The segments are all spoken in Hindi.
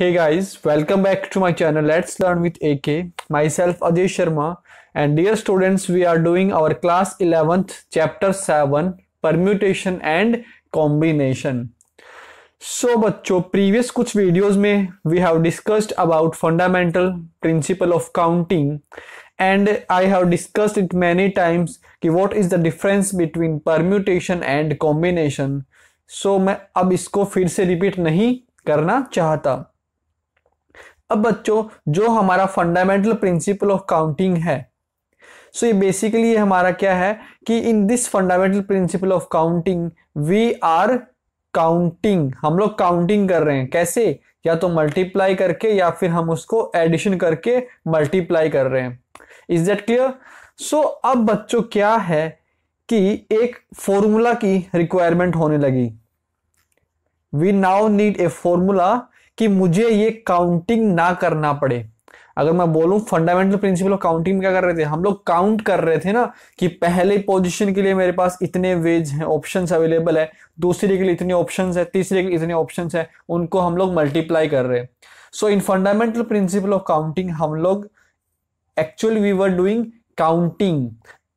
Hey guys, welcome back to my channel. Let's learn with AK. Myself Ajay Sharma, and dear students, we are doing our class 11th chapter 7 permutation and combination. So बच्चों, previous कुछ videos में we have discussed about fundamental principle of counting, and I have discussed it many times कि what is the difference between permutation and combination. So मैं अब इसको फिर से repeat नहीं करना चाहता. अब बच्चों, जो हमारा फंडामेंटल प्रिंसिपल ऑफ काउंटिंग है, सो ये बेसिकली हमारा क्या है कि in this fundamental principle of counting we are counting, हम लोग काउंटिंग कर रहे हैं. कैसे? या तो मल्टीप्लाई करके या फिर हम उसको एडिशन करके मल्टीप्लाई कर रहे हैं. Is that clear? सो अब बच्चों क्या है कि एक फॉर्मूला की रिक्वायरमेंट होने लगी. We now need a formula कि मुझे ये काउंटिंग ना करना पड़े. अगर मैं बोलूं फंडामेंटल प्रिंसिपल ऑफ काउंटिंग में क्या कर रहे थे, हम लोग काउंट कर रहे थे ना कि पहले पोजीशन के लिए मेरे पास इतने वेज हैं, ऑप्शंस अवेलेबल है, दूसरे के लिए इतने ऑप्शंस है, तीसरे के लिए इतने ऑप्शंस है, उनको हम लोग मल्टीप्लाई कर रहे हैं. So in fundamental principle of counting हम लोग actually we were doing counting.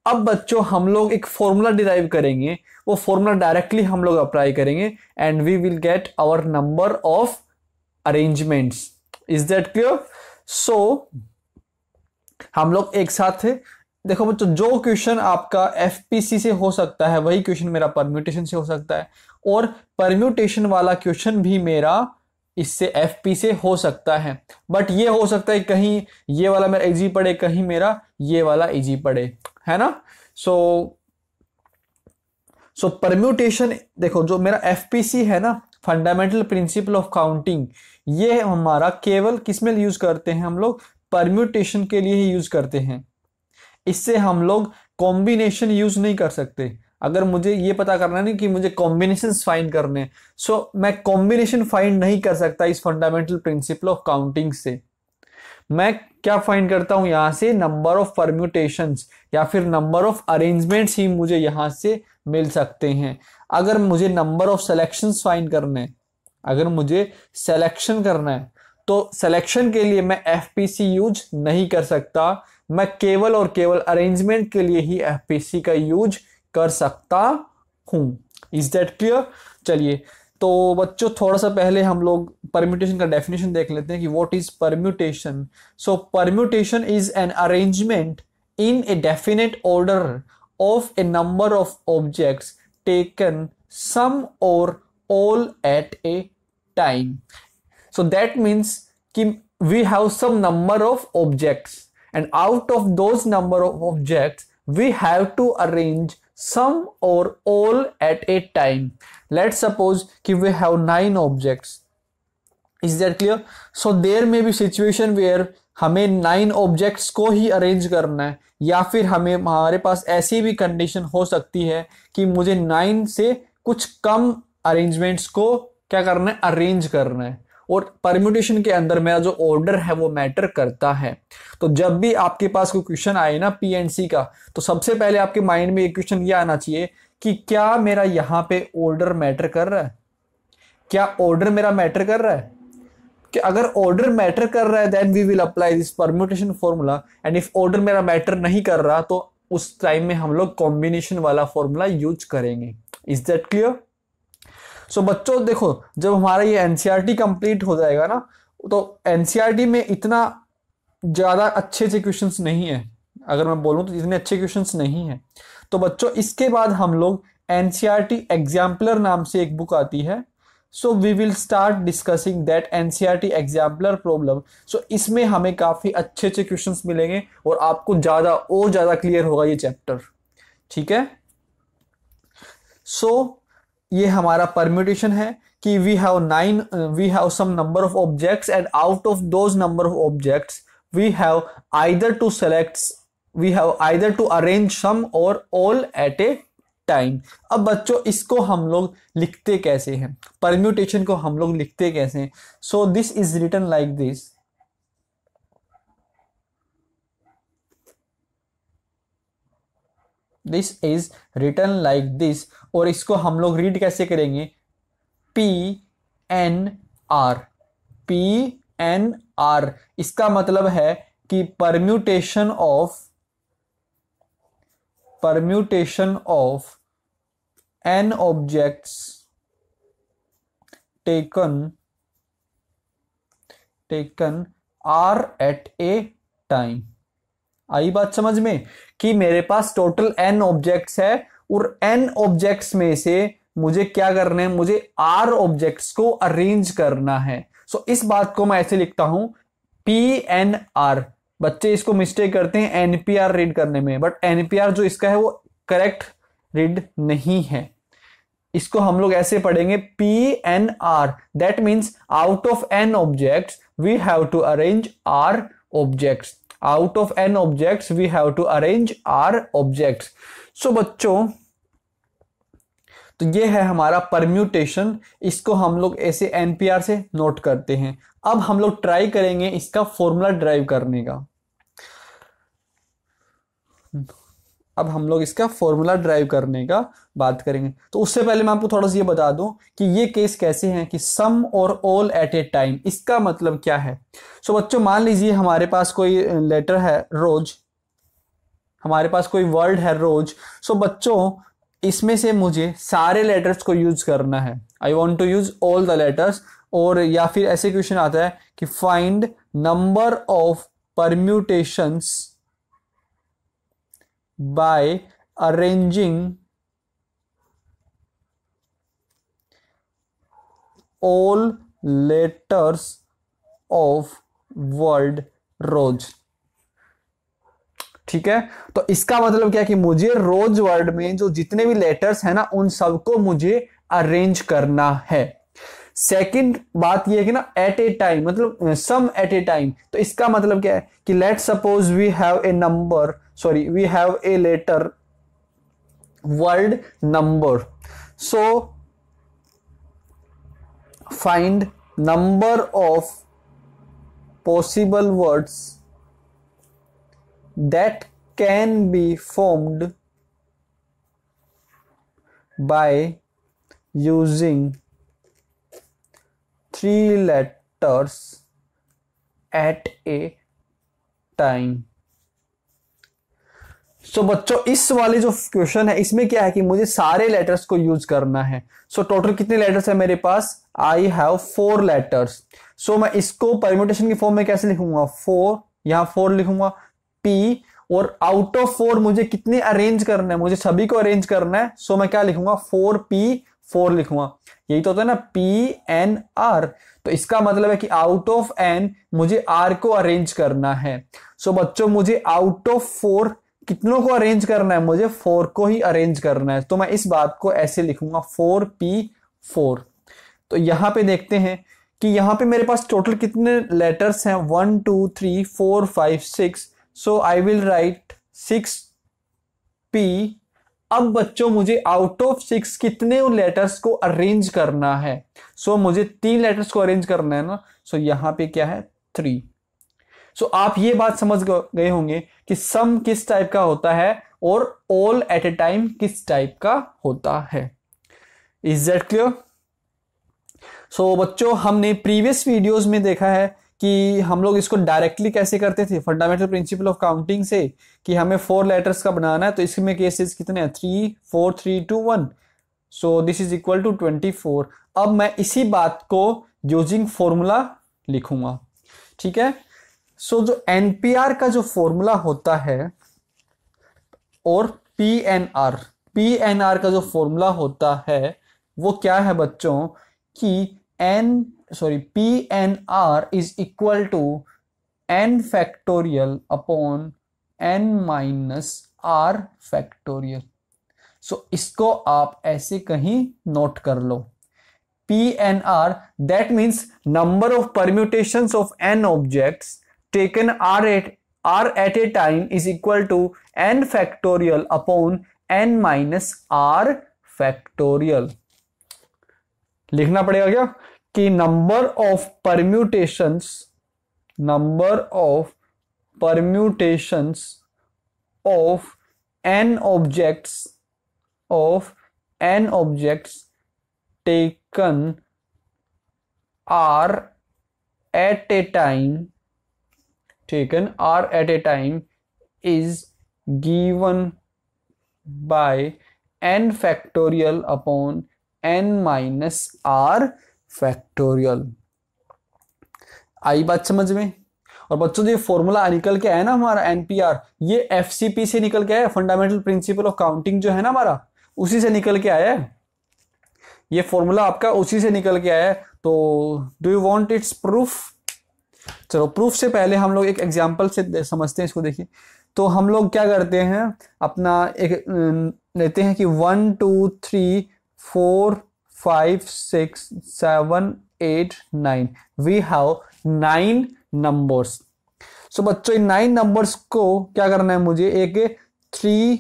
अब बच्चों हम लोग एक फॉर्मूला डिराइव करेंगे, वो फॉर्मूला डायरेक्टली हम लोग अप्लाई करेंगे and we will get our number of arrangements. Is that clear? So हम लोग एक साथ देखो बच्चों, जो क्वेश्चन आपका एफपीसी से हो सकता है वही क्वेश्चन मेरा परम्यूटेशन से हो सकता है, और परम्यूटेशन वाला क्वेश्चन भी मेरा इससे एफपी से हो सकता है. बट ये हो सकता है कहीं ये वाला मेरा इजी पड़े, कहीं मेरा ये वाला इजी पड़े, है ना. सो परम्यूटेशन देखो, जो मेरा एफपीसी है ना, फंडामेंटल प्रिंसिपल ऑफ काउंटिंग, ये हमारा केवल किसमें यूज करते हैं, हम लोग परम्यूटेशन के लिए ही यूज करते हैं. इससे हम लोग कॉम्बिनेशन यूज नहीं कर सकते. अगर मुझे ये पता करना नहीं कि मुझे कॉम्बिनेशंस फाइंड करने, सो मैं कॉम्बिनेशन फाइंड नहीं कर सकता इस फंडामेंटल प्रिंसिपल ऑफ काउंटिंग से. मैं क्या फाइंड करता हूं यहां से, नंबर ऑफ परम्यूटेशंस या फिर नंबर ऑफ अरेंजमेंट्स ही मुझे यहां से मिल सकते हैं. अगर मुझे नंबर ऑफ सिलेक्शंस फाइंड करने, अगर मुझे सिलेक्शन करना है, तो सिलेक्शन के लिए मैं एफपीसी यूज नहीं कर सकता. मैं केवल और केवल अरेंजमेंट के लिए ही एफपीसी का यूज कर सकता हूं. Is that clear? चलिए, तो बच्चों थोड़ा सा पहले हम लोग परम्यूटेशन का डेफिनेशन देख लेते हैं कि what is permutation. So permutation is an arrangement in a definite order of a number of objects taken some और all at a time. So that means कि we have some number of objects, and out of those number of objects we have to arrange some or all at a time. Let's suppose कि we have 9 objects. Is that clear? So there may be situation where हमें 9 ऑब्जेक्ट्स को ही अरेंज करना है, या फिर हमारे पास ऐसी भी कंडीशन हो सकती है कि मुझे 9 से कुछ कम अरेंजमेंट्स को क्या करना है, अरेंज करना है. और परम्यूटेशन के अंदर मेरा जो ऑर्डर है वो मैटर करता है. तो जब भी आपके पास कोई क्वेश्चन आए ना पीएनसी का, तो सबसे पहले आपके माइंड में एक क्वेश्चन ये आना चाहिए कि क्या मेरा यहाँ पे ऑर्डर मैटर कर रहा है, क्या ऑर्डर मेरा मैटर कर रहा है. कि अगर ऑर्डर मैटर कर रहा है then we will apply this permutation formula, and if order मेरा मैटर नहीं कर रहा तो उस टाइम में हम लोग कॉम्बिनेशन वाला फॉर्मूला यूज करेंगे. Is that clear? सो बच्चों देखो, जब हमारा ये एनसीईआरटी कंप्लीट हो जाएगा ना, तो एनसीईआरटी में इतना ज़्यादा अच्छे क्वेश्चंस नहीं है. अगर मैं बोलूँ तो इतने अच्छे क्वेश्चंस नहीं है. तो बच्चों इसके बाद हम लोग एनसीईआरटी एग्जाम्पलर नाम से एक बुक आती है. So we will start discussing that NCERT exemplar problem. So इसमें हमें काफ़ी अच्छे क्वेश्चंस मिलेंगे और आपको ज़्यादा क्लियर होगा ये चैप्टर. ठीक है? सो ये हमारा परम्यूटेशन है कि we have some number of objects, and out of those number of objects we have either to arrange some और ऑल एट ए टाइम. अब बच्चों इसको हम लोग लिखते कैसे हैं, परम्यूटेशन को हम लोग लिखते कैसे हैं? So this is written like this. This is written like this. और इसको हम लोग रीड कैसे करेंगे, P N R. PNR, इसका मतलब है कि permutation of n objects taken are at a time. आई बात समझ में कि मेरे पास टोटल n ऑब्जेक्ट्स है और n ऑब्जेक्ट्स में से मुझे क्या करना है, मुझे r ऑब्जेक्ट्स को अरेंज करना है। सो इस बात को मैं ऐसे लिखता हूं PNR। बच्चे इसको मिस्टेक करते हैं NPR रीड करने में, बट NPR जो इसका है वो करेक्ट रीड नहीं है। इसको हम लोग ऐसे पढ़ेंगे PNR, that means out of n objects we have to arrange r objects. Out of n objects we have to arrange r objects. So बच्चों, तो ये है हमारा परम्यूटेशन, इसको हम लोग ऐसे NPR से नोट करते हैं। अब हम लोग ट्राई करेंगे इसका फॉर्मूला ड्राइव करने का। अब हम लोग इसका फॉर्मूला ड्राइव करने का बात करेंगे। तो उससे पहले मैं आपको थोड़ा सा ये बता दूं कि ये केस कैसे हैं कि सम और ऑल एट ए टाइम, इसका मतलब क्या है। सो बच्चों, मान लीजिए हमारे पास कोई लेटर है रोज, हमारे पास कोई वर्ड है रोज। सो बच्चों, इसमें से मुझे सारे लेटर्स को यूज करना है। I want to use all the letters. और या फिर ऐसे क्वेश्चन आता है कि find number of permutations by arranging all letters of word rose. ठीक है, तो इसका मतलब क्या है कि मुझे रोज वर्ड में जो जितने भी लेटर्स है ना, उन सबको मुझे अरेंज करना है। सेकंड बात ये है कि ना एट ए टाइम, मतलब सम एट ए टाइम। तो इसका मतलब क्या है कि let suppose we have a number, sorry we have a letter word number. So find number of possible words that can be formed by using 3 letters at a time। सो बच्चों, इस वाले जो क्वेश्चन है इसमें क्या है कि मुझे सारे लेटर्स को यूज करना है। सो टोटल कितने लेटर्स है मेरे पास? I have 4 letters. सो मैं इसको परम्यूटेशन की फॉर्म में कैसे लिखूंगा? 4, यहां 4 लिखूंगा P, और आउट ऑफ 4 मुझे कितने अरेंज करना है? मुझे सभी को अरेंज करना है। सो मैं क्या लिखूंगा? 4P4 लिखूंगा। यही तो होता है ना PNR। तो इसका मतलब है कि आउट ऑफ n मुझे R को अरेंज करना है। सो बच्चों, मुझे आउट ऑफ 4 कितनों को अरेंज करना है? मुझे 4 को ही अरेंज करना है। तो मैं इस बात को ऐसे लिखूंगा 4P4। तो यहां पे देखते हैं कि यहां पे मेरे पास टोटल कितने लेटर्स हैं? 1 2 3 4 5 6। सो आई विल राइट 6P। अब बच्चों, मुझे आउट ऑफ 6 कितने लेटर्स को अरेंज करना है? सो मुझे 3 लेटर्स को अरेंज करना है ना। सो यहां पे क्या है? 3। सो आप ये बात समझ गए होंगे कि सम किस टाइप का होता है और ऑल एट ए टाइम किस टाइप का होता है। Is that clear? सो बच्चों, हमने प्रीवियस वीडियोस में देखा है कि हम लोग इसको डायरेक्टली कैसे करते थे फंडामेंटल प्रिंसिपल ऑफ काउंटिंग से, कि हमें 4 लेटर्स का बनाना है। तो इसमें केसेस कितने हैं? 3 4 3 2 1। So this is equal to 24। अब मैं इसी बात को यूजिंग फॉर्मूला लिखूंगा। ठीक है, सो जो NPR का जो फॉर्मूला होता है और PNR का जो फॉर्मूला होता है वो क्या है बच्चों कि PNR is equal to n factorial upon n minus r factorial. So इसको आप ऐसे कहीं नोट कर लो। PNR that means number of permutations of n objects taken r at a time is equal to n factorial upon n minus r factorial। लिखना पड़ेगा क्या कि number of permutations of n objects taken r at a time taken r at a time is given by n factorial upon n minus r factorial। आई बात समझ में? और बच्चों ये फॉर्मूला निकल के आया ना हमारा एनपीआर, ये एफसीपी से निकल के आया, फंडामेंटल प्रिंसिपल ऑफ काउंटिंग जो है ना हमारा, उसी से निकल के आया है ये फॉर्मूला आपका, उसी से निकल के आया है। तो do you want it's proof? चलो प्रूफ से पहले हम लोग एक एग्जांपल से समझते हैं इसको। देखिए तो हम लोग क्या करते हैं, अपना एक लेते हैं कि 1 2 3 4 5 6 7 8 9, वी हैव 9 नंबर्स। सो बच्चों इन 9 नंबर्स को क्या करना है, मुझे एक 3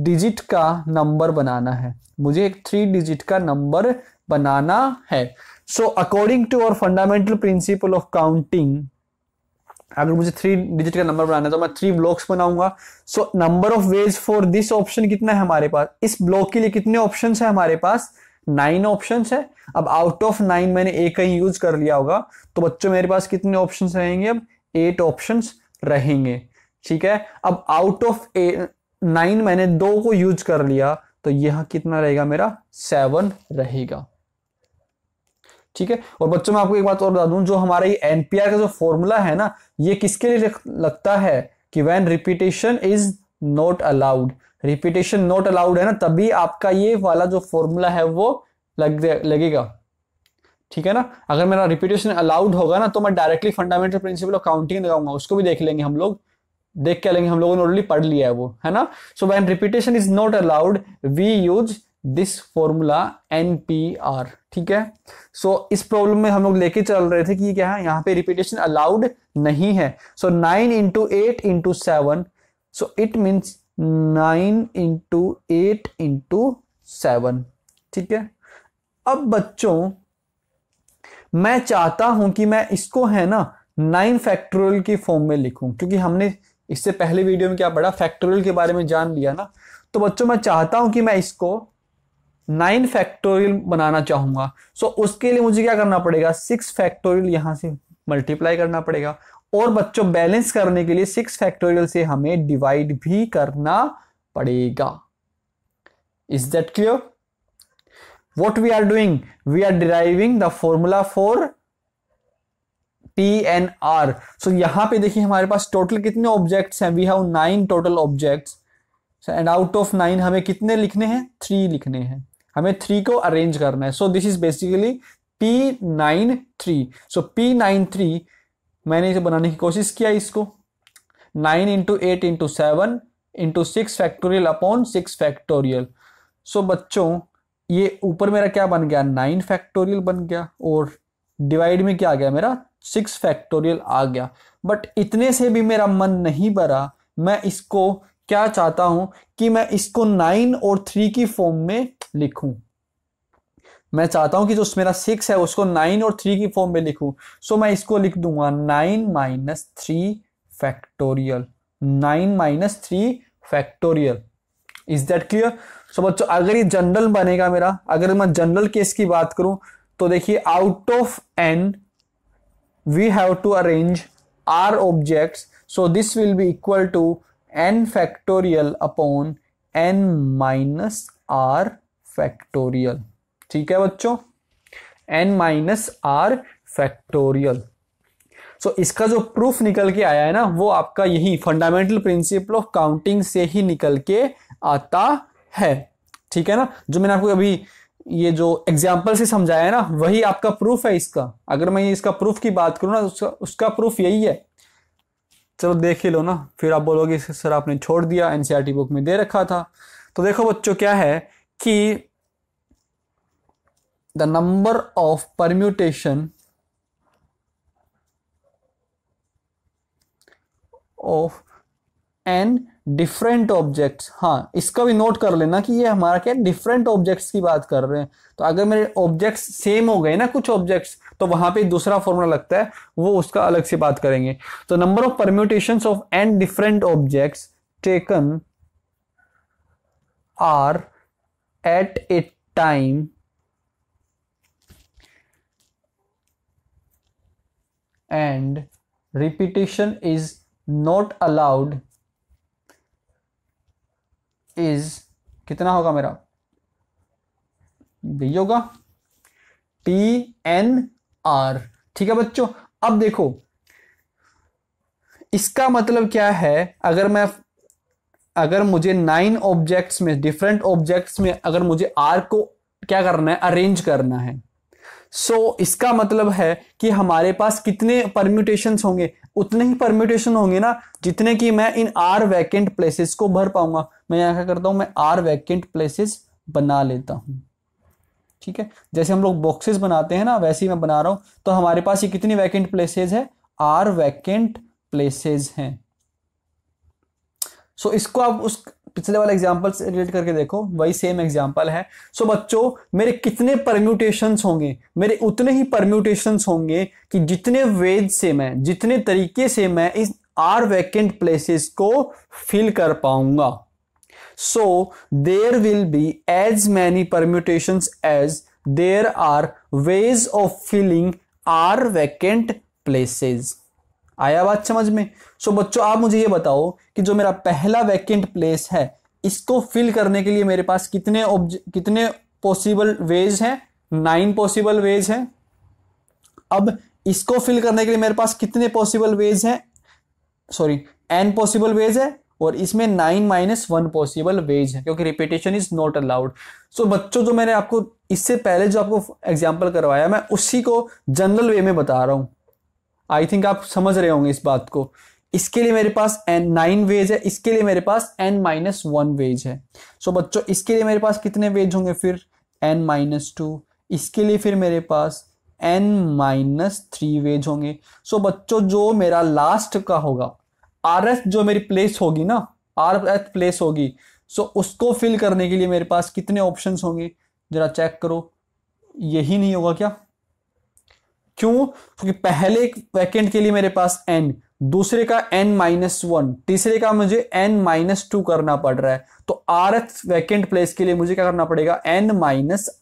डिजिट का नंबर बनाना है, मुझे एक 3 डिजिट का नंबर बनाना है। So according to our fundamental principle of counting, अगर मुझे 3 डिजिट का नंबर बनाना है तो मैं 3 ब्लॉक्स बनाऊंगा। So number of ways for this option कितना है हमारे पास, इस ब्लॉक के लिए कितने ऑप्शन है हमारे पास, 9 ऑप्शन है। अब आउट ऑफ 9 मैंने एक कहीं यूज कर लिया होगा, तो बच्चों मेरे पास कितने ऑप्शन रहेंगे, अब 8 ऑप्शन रहेंगे। ठीक है, अब आउट ऑफ 9 मैंने 2 को यूज कर लिया, तो यह कितना रहेगा मेरा, 7 रहेगा। ठीक है, और बच्चों मैं आपको एक बात और बता दूं, जो हमारा ये एनपीआर का जो फॉर्मूला है ना, ये किसके लिए लगता है कि when repetition is not allowed, repetition not allowed है ना, तभी आपका ये वाला जो फॉर्मूला है वो लगेगा। ठीक है ना, अगर मेरा रिपीटेशन अलाउड होगा ना तो मैं directly fundamental principle of counting लगाऊंगा, उसको भी देख लेंगे हम लोग, देख के लेंगे, हम लोगों ने ऑलरेडी पढ़ लिया है वो, है ना। So when repetition is not allowed we use this formula NPR। ठीक है, सो इस प्रॉब्लम में हम लोग लेके चल रहे थे कि क्या है, यहाँ पे रिपीटेशन अलाउड नहीं है। सो 9 into 8 into 7, so it means 9 into 8 into 7। ठीक है, अब बच्चों मैं चाहता हूं कि मैं इसको है ना 9 फैक्टोरियल की फॉर्म में लिखूं, क्योंकि हमने इससे पहले वीडियो में क्या पढ़ा, फैक्टोरियल के बारे में जान लिया ना। तो बच्चों मैं चाहता हूं कि मैं इसको 9 फैक्टोरियल बनाना चाहूंगा। सो उसके लिए मुझे क्या करना पड़ेगा, 6 फैक्टोरियल यहां से मल्टीप्लाई करना पड़ेगा, और बच्चों बैलेंस करने के लिए 6 फैक्टोरियल से हमें डिवाइड भी करना पड़ेगा। Is that clear? What we are doing, we are deriving the formula for PNR। So यहां पे देखिए हमारे पास टोटल कितने ऑब्जेक्ट्स हैं, we have 9 total objects and out of 9 हमें कितने लिखने हैं, 3 लिखने हैं, हमें 3 को अरेंज करना है। So this is basically P93। So P93 मैंने इसे बनाने की कोशिश किया, इसको 9 into 8 into 7 into 6 factorial upon 6 factorial. So बच्चों ये ऊपर मेरा क्या बन गया, 9 फैक्टोरियल बन गया, और डिवाइड में क्या आ गया मेरा, 6 फैक्टोरियल आ गया। बट इतने से भी मेरा मन नहीं भरा, मैं इसको क्या चाहता हूं कि मैं इसको 9 और 3 की फॉर्म में लिखूं। मैं चाहता हूं कि जो मेरा 6 है उसको 9 और 3 की फॉर्म में लिखूं। सो मैं इसको लिख दूंगा 9 minus 3 factorial, 9 minus 3 factorial. Is that clear? So बच्चों अगर ये जनरल बनेगा मेरा, अगर मैं जनरल केस की बात करूं तो देखिए out of n we have to arrange r objects, so this will be equal to n factorial upon n minus r factorial. ठीक है बच्चों, n minus r factorial. So इसका जो प्रूफ निकल के आया है ना, वो आपका यही फंडामेंटल प्रिंसिपल ऑफ काउंटिंग से ही निकल के आता है। ठीक है ना, जो मैंने आपको अभी ये जो एग्जाम्पल से समझाया है ना, वही आपका प्रूफ है इसका। अगर मैं इसका प्रूफ की बात करूं ना, उसका प्रूफ यही है। चलो देख ही लो ना, फिर आप बोलोगे सर आपने छोड़ दिया, एनसीईआरटी बुक में दे रखा था। तो देखो बच्चों क्या है कि the number of permutation of n different objects. हाँ इसका भी नोट कर लेना कि ये हमारा क्या डिफरेंट ऑब्जेक्ट्स की बात कर रहे हैं। तो अगर मेरे ऑब्जेक्ट्स सेम हो गए ना कुछ ऑब्जेक्ट्स, तो वहां पे दूसरा फॉर्मूला लगता है, वो उसका अलग से बात करेंगे। तो number of permutations of n different objects taken are at a time and repetition is not allowed is कितना होगा मेरा, यही होगा TNR। ठीक है बच्चों, अब देखो इसका मतलब क्या है, अगर मुझे 9 ऑब्जेक्ट्स में, डिफरेंट ऑब्जेक्ट्स में अगर मुझे R को क्या करना है, अरेंज करना है, सो इसका मतलब है कि हमारे पास कितने परम्यूटेशंस होंगे, उतने ही परम्यूटेशन होंगे ना जितने कि मैं इन R वैकेंट प्लेसेस को भर पाऊंगा। मैं यहां क्या करता हूं, मैं R वैकेंट प्लेसेस बना लेता हूं। ठीक है, जैसे हम लोग बॉक्सेस बनाते हैं ना, वैसे ही मैं बना रहा हूं। तो हमारे पास ये कितनी वैकेंट प्लेसेस है, R वैकेंट प्लेसेस हैं। सो इसको आप उस पिछले वाले एग्जांपल से रिलेट करके देखो, वही सेम एग्जांपल है। सो बच्चों मेरे कितने परम्यूटेशंस होंगे, मेरे उतने ही परम्यूटेशंस होंगे कि जितने वेज से मैं, जितने तरीके से मैं इस R वैकेंट प्लेसेस को फिल कर पाऊंगा। So there will be as many permutations as there are ways of filling R vacant places. आया बात समझ में? सो बच्चों आप मुझे ये बताओ कि जो मेरा पहला वैकेंट प्लेस है, इसको फिल करने के लिए मेरे पास कितने पॉसिबल वेज हैं? 9 पॉसिबल वेज हैं। अब इसको फिल करने के लिए मेरे पास कितने पॉसिबल वेज हैं? सॉरी, n पॉसिबल वेज है और इसमें 9 - 1 पॉसिबल वेज है, क्योंकि repetition is not allowed. So बच्चों जो मैंने आपको इससे पहले जो आपको एग्जाम्पल करवाया, मैं उसी को जनरल वे में बता रहा हूं। आई थिंक आप समझ रहे होंगे इस बात को। इसके लिए मेरे पास 9 वेज है, इसके लिए मेरे पास n - 1 वेज है। सो बच्चों इसके लिए मेरे पास कितने वेज होंगे फिर? n - 2। इसके लिए फिर मेरे पास n - 3 वेज होंगे। सो बच्चों जो मेरा लास्ट का होगा, RS जो मेरी प्लेस होगी ना, RS प्लेस होगी, सो उसको फिल करने के लिए मेरे पास कितने ऑप्शंस होंगे? जरा चेक करो, यही नहीं होगा क्या? क्यों? क्योंकि पहले वैकेंट के लिए मेरे पास n, दूसरे का n - 1, तीसरे का मुझे n - 2 करना पड़ रहा है। तो RS वैकेंट प्लेस के लिए मुझे क्या करना पड़ेगा? n -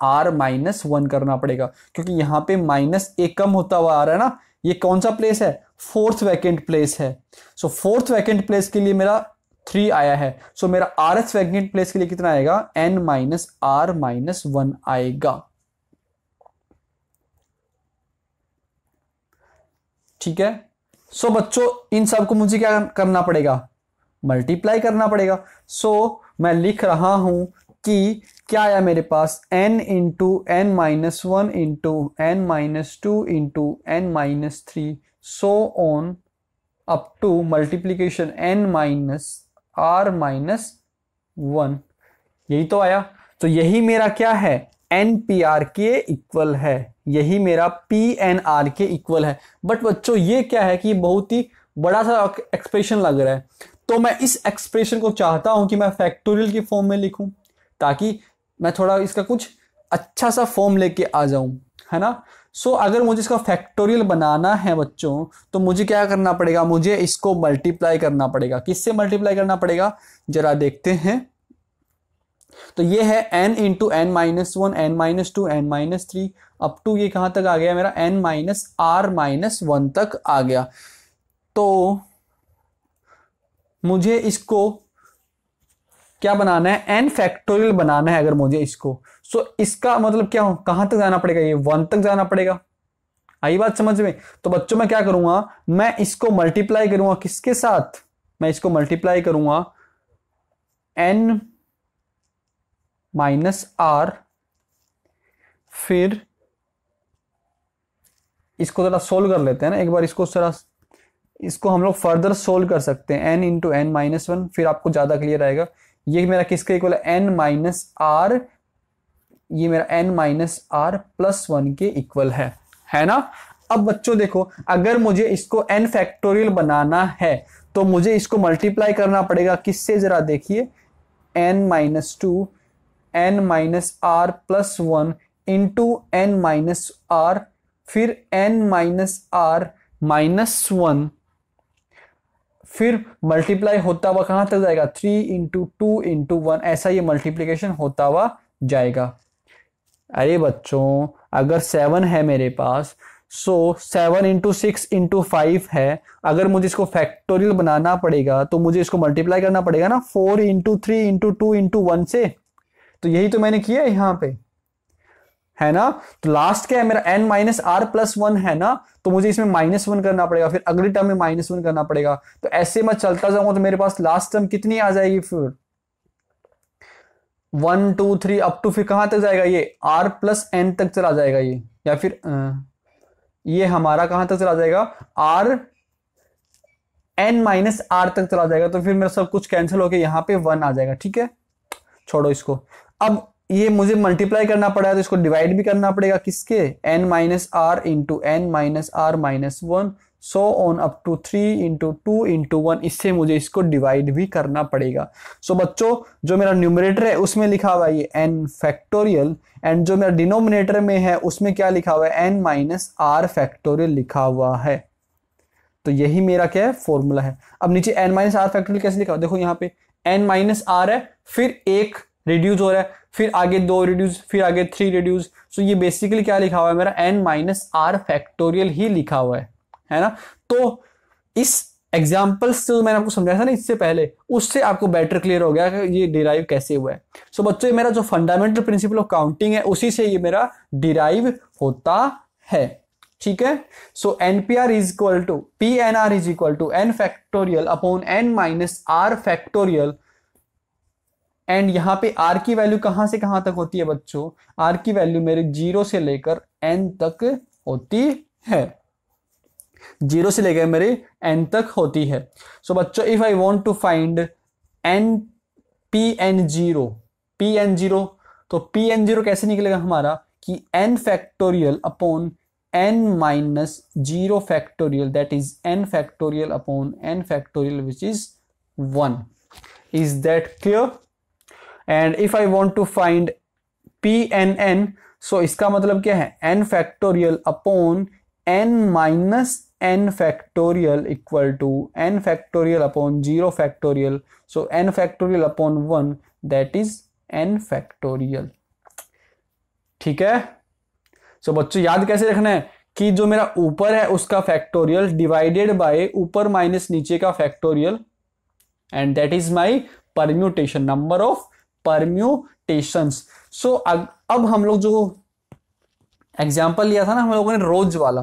R - 1 करना पड़ेगा, क्योंकि यहां पे माइनस एक कम होता हुआ आ रहा है ना। ये कौन सा प्लेस है? 4th वैकेंट प्लेस है। सो 4th वैकेंट प्लेस के लिए मेरा 3 आया है। सो मेरा RS वैकेंट प्लेस के लिए कितना आएगा? n - R - 1 आएगा। ठीक है। सो बच्चों इन सबको मुझे क्या करना पड़ेगा? मल्टीप्लाई करना पड़ेगा। सो मैं लिख रहा हूं कि क्या आया मेरे पास? n × n - 1 × n - 2 × n - 3 so on up to multiplication n - R - 1। यही तो आया। तो यही मेरा क्या है? NPR के इक्वल है, यही मेरा PNR के इक्वल है। बट बच्चों ये क्या है कि बहुत ही बड़ा सा एक्सप्रेशन लग रहा है, तो मैं इस एक्सप्रेशन को चाहता हूं कि मैं फैक्टोरियल की फॉर्म में लिखूं, ताकि मैं थोड़ा इसका कुछ अच्छा सा फॉर्म लेके आ जाऊं, है ना। सो अगर मुझे इसका फैक्टोरियल बनाना है बच्चों, तो मुझे क्या करना पड़ेगा? मुझे इसको मल्टीप्लाई करना पड़ेगा। किससे मल्टीप्लाई करना पड़ेगा? जरा देखते हैं। तो ये है n × n - 1, n - 2, n - 3 up to ये कहां तक आ गया मेरा? n - R - 1 तक आ गया। तो मुझे इसको क्या बनाना है? n फैक्टोरियल बनाना है अगर मुझे इसको। सो इसका मतलब क्या हो, कहां तक जाना पड़ेगा? ये 1 तक जाना पड़ेगा। आई बात समझ में? तो बच्चों मैं क्या करूंगा? मैं इसको मल्टीप्लाई करूंगा किसके साथ? मैं इसको मल्टीप्लाई करूंगा n -R, फिर इसको जरा सोल्व कर लेते हैं ना एक बार। इसको हम लोग फर्दर सोल्व कर सकते हैं। n × n - 1, फिर आपको ज्यादा क्लियर आएगा। ये मेरा किसके इक्वल है? n - R, ये मेरा n - R + 1 के इक्वल है ना। अब बच्चों देखो, अगर मुझे इसको n फैक्टोरियल बनाना है तो मुझे इसको मल्टीप्लाई करना पड़ेगा किससे? जरा देखिए, n - 2 n - R + 1 × n - R, फिर n - R - 1, फिर मल्टीप्लाई होता हुआ कहां तक जाएगा? 3 × 2 × 1, ऐसा ये मल्टीप्लिकेशन होता हुआ जाएगा। अरे बच्चों अगर 7 है मेरे पास, सो 7 इंटू 6 इंटू 5 है। अगर मुझे इसको फैक्टोरियल बनाना पड़ेगा तो मुझे इसको मल्टीप्लाई करना पड़ेगा ना 4 इंटू 3 इंटू 2 इंटू 1 से। तो यही तो मैंने किया है यहां पे, है ना। तो लास्ट क्या है मेरा n माइनस आर प्लस 1 है ना, तो मुझे इसमें -1 करना पड़ेगा, फिर अगली टर्म में -1 करना पड़ेगा। तो ऐसे मैं चलता जाऊंगा तो मेरे पास लास्ट टर्म कितनी आ जाएगी, फिर 1 2 3 अप टू फिर कहां तक जाएगा, ये r प्लस n तक चला जाएगा ये, या फिर ये हमारा कहां तक चला जाएगा, r n माइनस आर तक चला जाएगा। तो फिर मेरा सब कुछ कैंसिल होकर यहाँ पे 1 आ जाएगा। ठीक है, छोड़ो इसको। अब ये मुझे मल्टीप्लाई करना पड़ा है तो इसको डिवाइड भी करना पड़ेगा किसके, n minus r into n minus r minus 1 so on up to 3 into 2 into 1। इससे मुझे इसको डिवाइड भी करना पड़ेगा। सो बच्चों जो मेरा न्यूमरेटर है उसमें लिखा हुआ है ये n फैक्टोरियल, एंड जो मेरा डिनोमिनेटर में है उसमें क्या लिखा हुआ है, n माइनस आर फैक्टोरियल लिखा हुआ है। तो यही मेरा क्या है, फॉर्मूला है। अब नीचे n माइनस आर फैक्टोरियल कैसे लिखा हुआ, देखो यहाँ पे n माइनस आर है, फिर एक रिड्यूस हो रहा है, फिर आगे 2 रिड्यूस, फिर आगे 3 रिड्यूस। सो ये बेसिकली क्या लिखा हुआ है मेरा, n माइनस आर फैक्टोरियल ही लिखा हुआ है ना। तो इस एग्जाम्पल से जो मैंने आपको समझाया था ना इससे पहले, उससे आपको बेटर क्लियर हो गया कि ये डिराइव कैसे हुआ है। सो बच्चों मेरा जो फंडामेंटल प्रिंसिपल ऑफ काउंटिंग है उसी से ये मेरा डिराइव होता है। ठीक है, so NPR is equal to PNR is equal to n factorial upon n minus r factorial. And यहां पे r की वैल्यू कहां से कहां तक होती है बच्चों, r की वैल्यू मेरे 0 से लेकर n तक होती है, 0 से लेकर मेरे n तक होती है। सो बच्चों if I want to find pn0 तो pn0 कैसे निकलेगा हमारा कि n factorial upon n minus 0 factorial, that is n factorial upon n factorial which is 1। Is that clear? And if I want to find pnn, so इसका मतलब क्या है, n factorial upon n minus n factorial equal to n factorial upon 0 factorial, so n factorial upon 1 that is n factorial. ठीक है, सो बच्चों याद कैसे रखना है कि जो मेरा ऊपर है उसका फैक्टोरियल डिवाइडेड बाय ऊपर माइनस नीचे का factorial, and that is my permutation, number of permutations. So अब हम लोग जो एग्जांपल लिया था ना हम लोगों ने रोज वाला।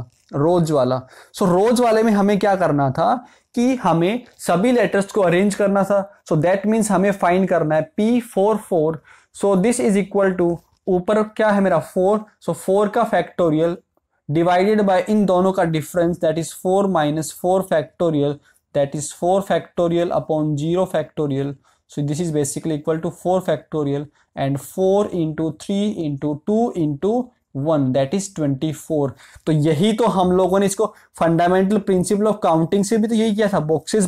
सो रोज वाले में हमें क्या करना था कि हमें सभी लेटर्स को अरेंज करना था। सो दैट मीन्स हमें फाइंड करना है P44। So this is equal to ऊपर क्या है मेरा 4, सो 4 का फैक्टोरियल डिवाइडेड बाय इन दोनों का difference, that is 4 minus 4 factorial, that is 4 factorial upon 0 factorial. So this is basically equal to 4 factorial and 4 into 3 into 2 into 1 that is 24। तो यही तो हम लोगों ने इसको फंडामेंटल प्रिंसिपल ऑफ काउंटिंग से भी तो यही किया था, बॉक्सेस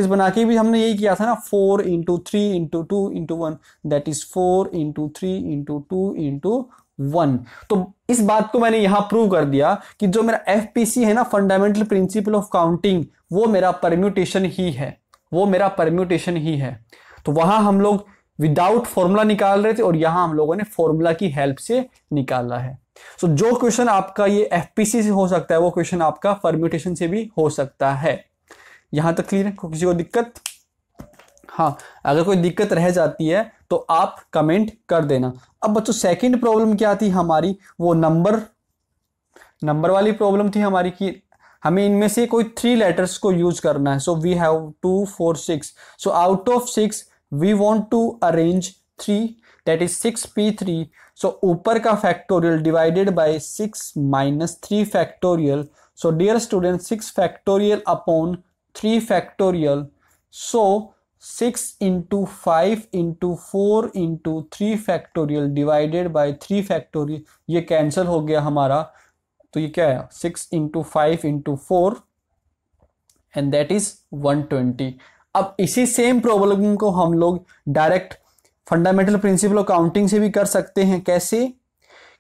बना के भी हमने यही किया था ना, 4 into 3 into 2 into 1 that is 4 into 3 into 2 into 1। तो इस बात को मैंने यहां प्रूव कर दिया कि जो मेरा FPC है ना, फंडामेंटल प्रिंसिपल ऑफ काउंटिंग, वो मेरा परम्यूटेशन ही है। तो वहां हम लोग विदाउट फॉर्मूला निकाल रहे थे और यहां हम लोगों ने फॉर्मूला की हेल्प से निकाला है। सो जो क्वेश्चन आपका ये FPC से हो सकता है वो क्वेश्चन आपका परम्यूटेशन से भी हो सकता है। यहां तक क्लियर है? किसी को दिक्कत? हाँ, अगर कोई दिक्कत रह जाती है तो आप कमेंट कर देना। अब बच्चों सेकंड प्रॉब्लम क्या थी हमारी, वो नंबर वाली प्रॉब्लम थी हमारी कि हमें इनमें से कोई 3 लेटर्स को यूज करना है। So we have 2 4 6, so out of 6 we want to arrange 3, that is 6p3। So ऊपर का factorial divided by 6 minus 3 factorial. So dear student 6 factorial upon 3 factorial, so 6 into 5 into 4 into 3 factorial divided by 3 factorial, ये कैंसिल हो गया हमारा। तो ये क्या है, 6 into 5 into 4 and that is 120। अब इसी सेम प्रॉब्लम को हम लोग direct fundamental principle of counting से भी कर सकते हैं। कैसे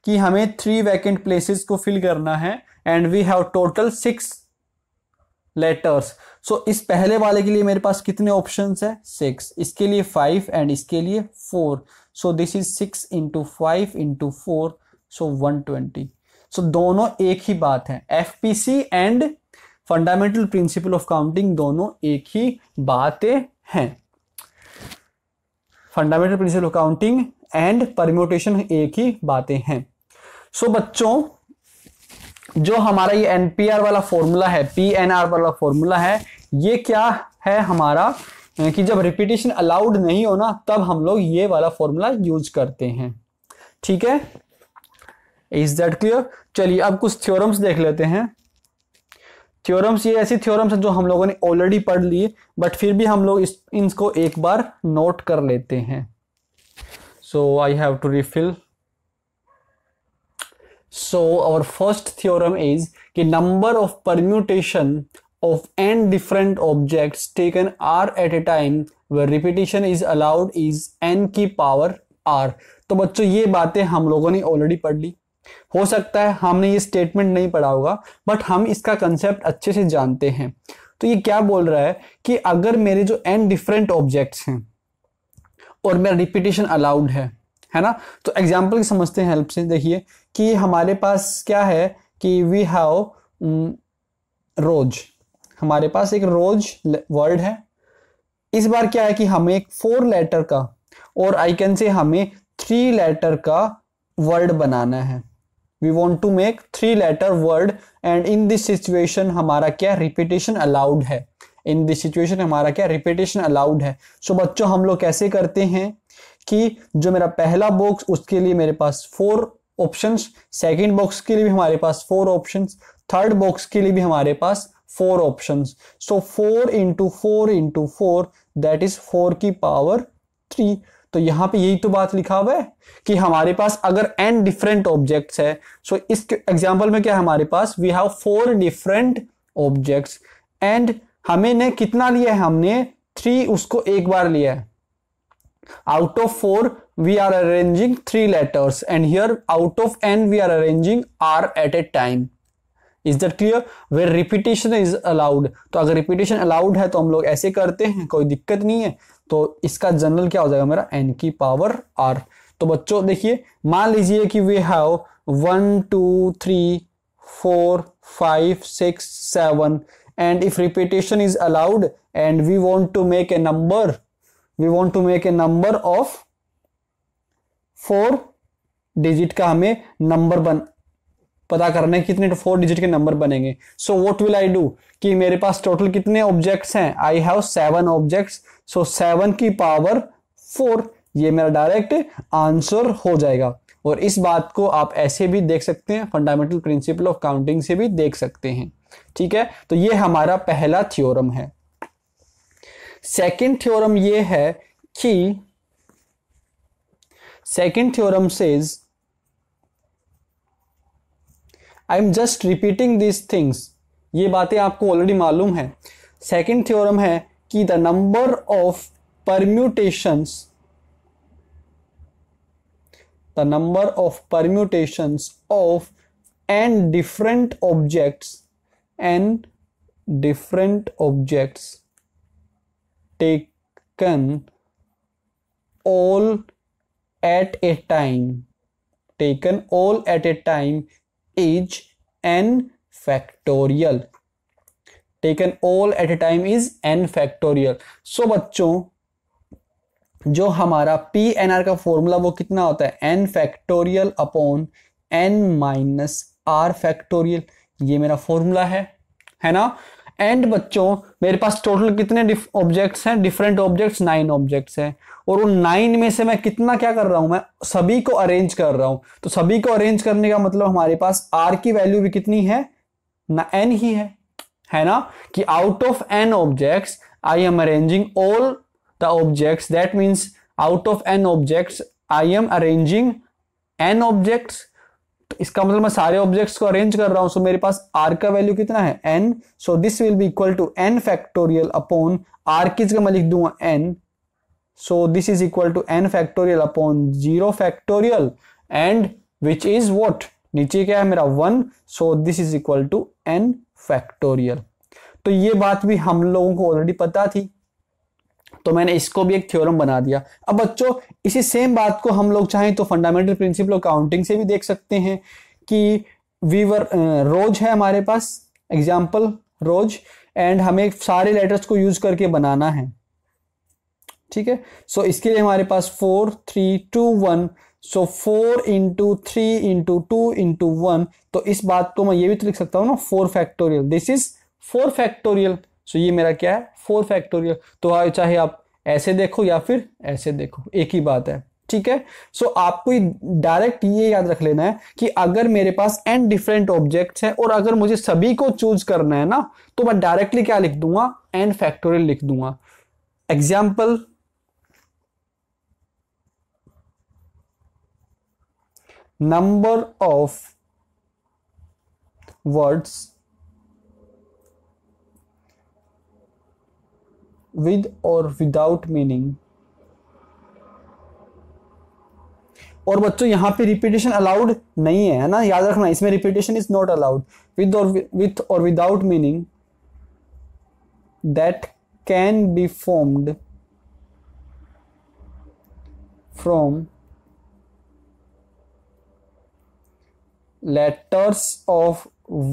कि हमें 3 वैकेंट प्लेसेस को फिल करना है and we have total 6 letters. So इस पहले वाले के लिए मेरे पास कितने ऑप्शंस है, 6, इसके लिए 5 एंड इसके लिए 4। सो दिस इज 6 into 5 into 4, सो 120। सो दोनों एक ही बात है, FPC and fundamental principle of counting दोनों एक ही बातें हैं। Fundamental principle of counting and permutation एक ही बातें हैं। सो बच्चों, जो हमारा ये एनपीआर वाला फॉर्मूला है, पीएनआर वाला फॉर्मूला है, ये क्या है हमारा कि जब रिपीटेशन अलाउड नहीं हो ना, तब हम लोग ये वाला फॉर्मूला यूज करते हैं। ठीक है, इज दैट क्लियर? चलिए अब कुछ थ्योरम्स देख लेते हैं। थ्योरम्स, ये ऐसी थ्योरम्स हैं जो हम लोगों ने ऑलरेडी पढ़ ली, बट फिर भी हम लोग इनको एक बार नोट कर लेते हैं। So I have to refill. So our first theorem is कि number of permutation of n different objects taken r at a time where repetition is allowed is n की power r। तो बच्चों ये बातें हम लोगों ने ऑलरेडी पढ़ ली, हो सकता है हमने ये स्टेटमेंट नहीं पढ़ा होगा, बट हम इसका कंसेप्ट अच्छे से जानते हैं। तो ये क्या बोल रहा है कि अगर मेरे जो n डिफरेंट ऑब्जेक्ट्स हैं और मेरा रिपीटेशन अलाउड है ना, तो एग्जाम्पल समझते हैं हेल्प से। देखिए कि हमारे पास क्या है कि वी हैव रोज, हमारे पास एक रोज वर्ड है। इस बार क्या है कि हमें एक 4 लेटर का और आई कैन से हमें 3 लेटर का वर्ड बनाना है। We want to make 3 letter word and in this situation हमारा क्या रिपीटेशन अलाउड है। इन दिस सिचुएशन हमारा क्या रिपीटेशन अलाउड है। सो बच्चों हम लोग कैसे करते हैं कि जो मेरा पहला बॉक्स उसके लिए मेरे पास 4 ऑप्शंस, सेकंड बॉक्स के लिए भी हमारे पास 4 ऑप्शंस, थर्ड बॉक्स के लिए भी हमारे पास 4 options. So 4 into 4 into 4 that is 4 की पावर 3। तो यहाँ पे यही तो बात लिखा हुआ है कि हमारे पास अगर n डिफरेंट ऑब्जेक्ट्स है, सो इस एग्जांपल में क्या है हमारे पास we have 4 different objects and हमें ने कितना लिया है, हमने 3 उसको एक बार लिया है। Out of 4 we are arranging 3 letters and here out of n we are arranging r at a time. Is that clear? Where repetition is allowed, तो अगर repetition allowed है तो हम लोग ऐसे करते हैं, कोई दिक्कत नहीं है। तो इसका जनरल क्या हो जाएगा मेरा n की पावर r। तो बच्चों देखिए, मान लीजिए कि we have 1 2 3 4 5 6 7 and if repetition is allowed and we want to make a number, we want to make a number of 4 digit का हमें नंबर पता करना है, कितने 4 डिजिट के नंबर बनेंगे। So what will I do कि मेरे पास टोटल कितने ऑब्जेक्ट्स हैं, आई हैव 7 ऑब्जेक्ट्स, सो 7 की पावर 4, ये मेरा डायरेक्ट आंसर हो जाएगा। और इस बात को आप ऐसे भी देख सकते हैं, फंडामेंटल प्रिंसिपल ऑफ काउंटिंग से भी देख सकते हैं। ठीक है, तो ये हमारा पहला थ्योरम है। सेकेंड थ्योरम ये है कि second theorem says, I am just repeating this things, ये बातें आपको ऑलरेडी मालूम है। सेकेंड थ्योरम है कि the number of permutations, the number of permutations of n different objects taken all at a time is n factorial। taken all at a time is n factorial। सो बच्चों जो हमारा PNR का फॉर्मूला वो कितना होता है, n factorial upon n minus r factorial, ये मेरा फॉर्मूला है ना। एंड बच्चों मेरे पास टोटल कितने ऑब्जेक्ट्स हैं, डिफरेंट ऑब्जेक्ट्स 9 ऑब्जेक्ट्स हैं, और उन 9 में से मैं कितना क्या कर रहा हूं, मैं सभी को अरेंज कर रहा हूं। तो सभी को अरेंज करने का मतलब हमारे पास r की वैल्यू भी कितनी है ना, n ही है ना, कि out of n objects I am arranging all the objects, that means out of n objects I am arranging n objects. तो इसका मतलब मैं सारे ऑब्जेक्ट्स को अरेंज कर रहा हूं। सो मेरे पास r का वैल्यू कितना है n, so this will be equal to n factorial upon r की जगह मैं लिख दूंगा n, so this is equal to n factorial upon 0 factorial and which is what, नीचे क्या है मेरा 1, so this is equal to n factorial. तो ये बात भी हम लोगों को ऑलरेडी पता थी, तो मैंने इसको भी एक थ्योरम बना दिया। अब बच्चों इसी सेम बात को हम लोग चाहें तो फंडामेंटल प्रिंसिपल ऑफ काउंटिंग से भी देख सकते हैं कि वीवर रोज है हमारे पास, एग्जाम्पल रोज, एंड हमें सारे लेटर्स को यूज करके बनाना है, ठीक है। सो इसके लिए हमारे पास 4 3 2 1, सो 4 इंटू 3 इंटू 2 इंटू 1, तो इस बात को मैं ये भी तो लिख सकता हूँ ना 4 फैक्टोरियल, दिस इज 4 फैक्टोरियल। सो ये मेरा क्या है 4 फैक्टोरियल। तो चाहे आप ऐसे देखो या फिर ऐसे देखो, एक ही बात है, ठीक है। सो आपको डायरेक्ट ये याद रख लेना है कि अगर मेरे पास n डिफरेंट ऑब्जेक्ट्स हैं और अगर मुझे सभी को चूज करना है ना, तो मैं डायरेक्टली क्या लिख दूंगा, n फैक्टोरियल लिख दूंगा। Example, number of words with or without meaning। और बच्चों यहां पे रिपीटेशन अलाउड नहीं है ना, याद रखना, इसमें repetition is not allowed. with or without meaning that can be formed from letters of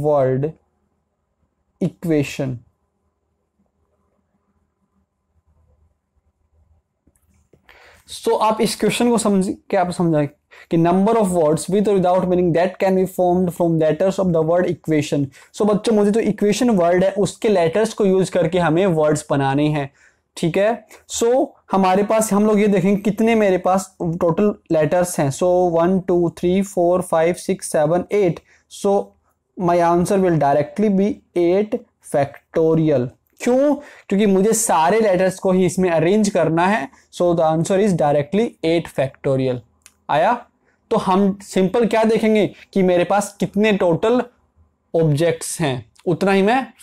word equation। So आप इस क्वेश्चन को समझ क्या आप समझाए कि नंबर ऑफ वर्ड्स विद और without meaning that can be formed from letters of the word equation. So बच्चों मुझे जो इक्वेशन वर्ड है उसके लेटर्स को यूज करके हमें वर्ड्स बनाने हैं, ठीक है। सो हमारे पास हम लोग ये देखेंगे कितने मेरे पास टोटल लेटर्स हैं। So 1 2 3 4 5 6 7 8। So my answer will directly be 8 factorial. क्यों? क्योंकि मुझे सारे लेटर्स को ही इसमें अरेंज करना है। So the answer is directly 8 factorial. आया? तो हम सिंपल क्या देखेंगे कि मेरे पास कितने टोटल ऑब्जेक्ट्स हैं, उतना ही मैं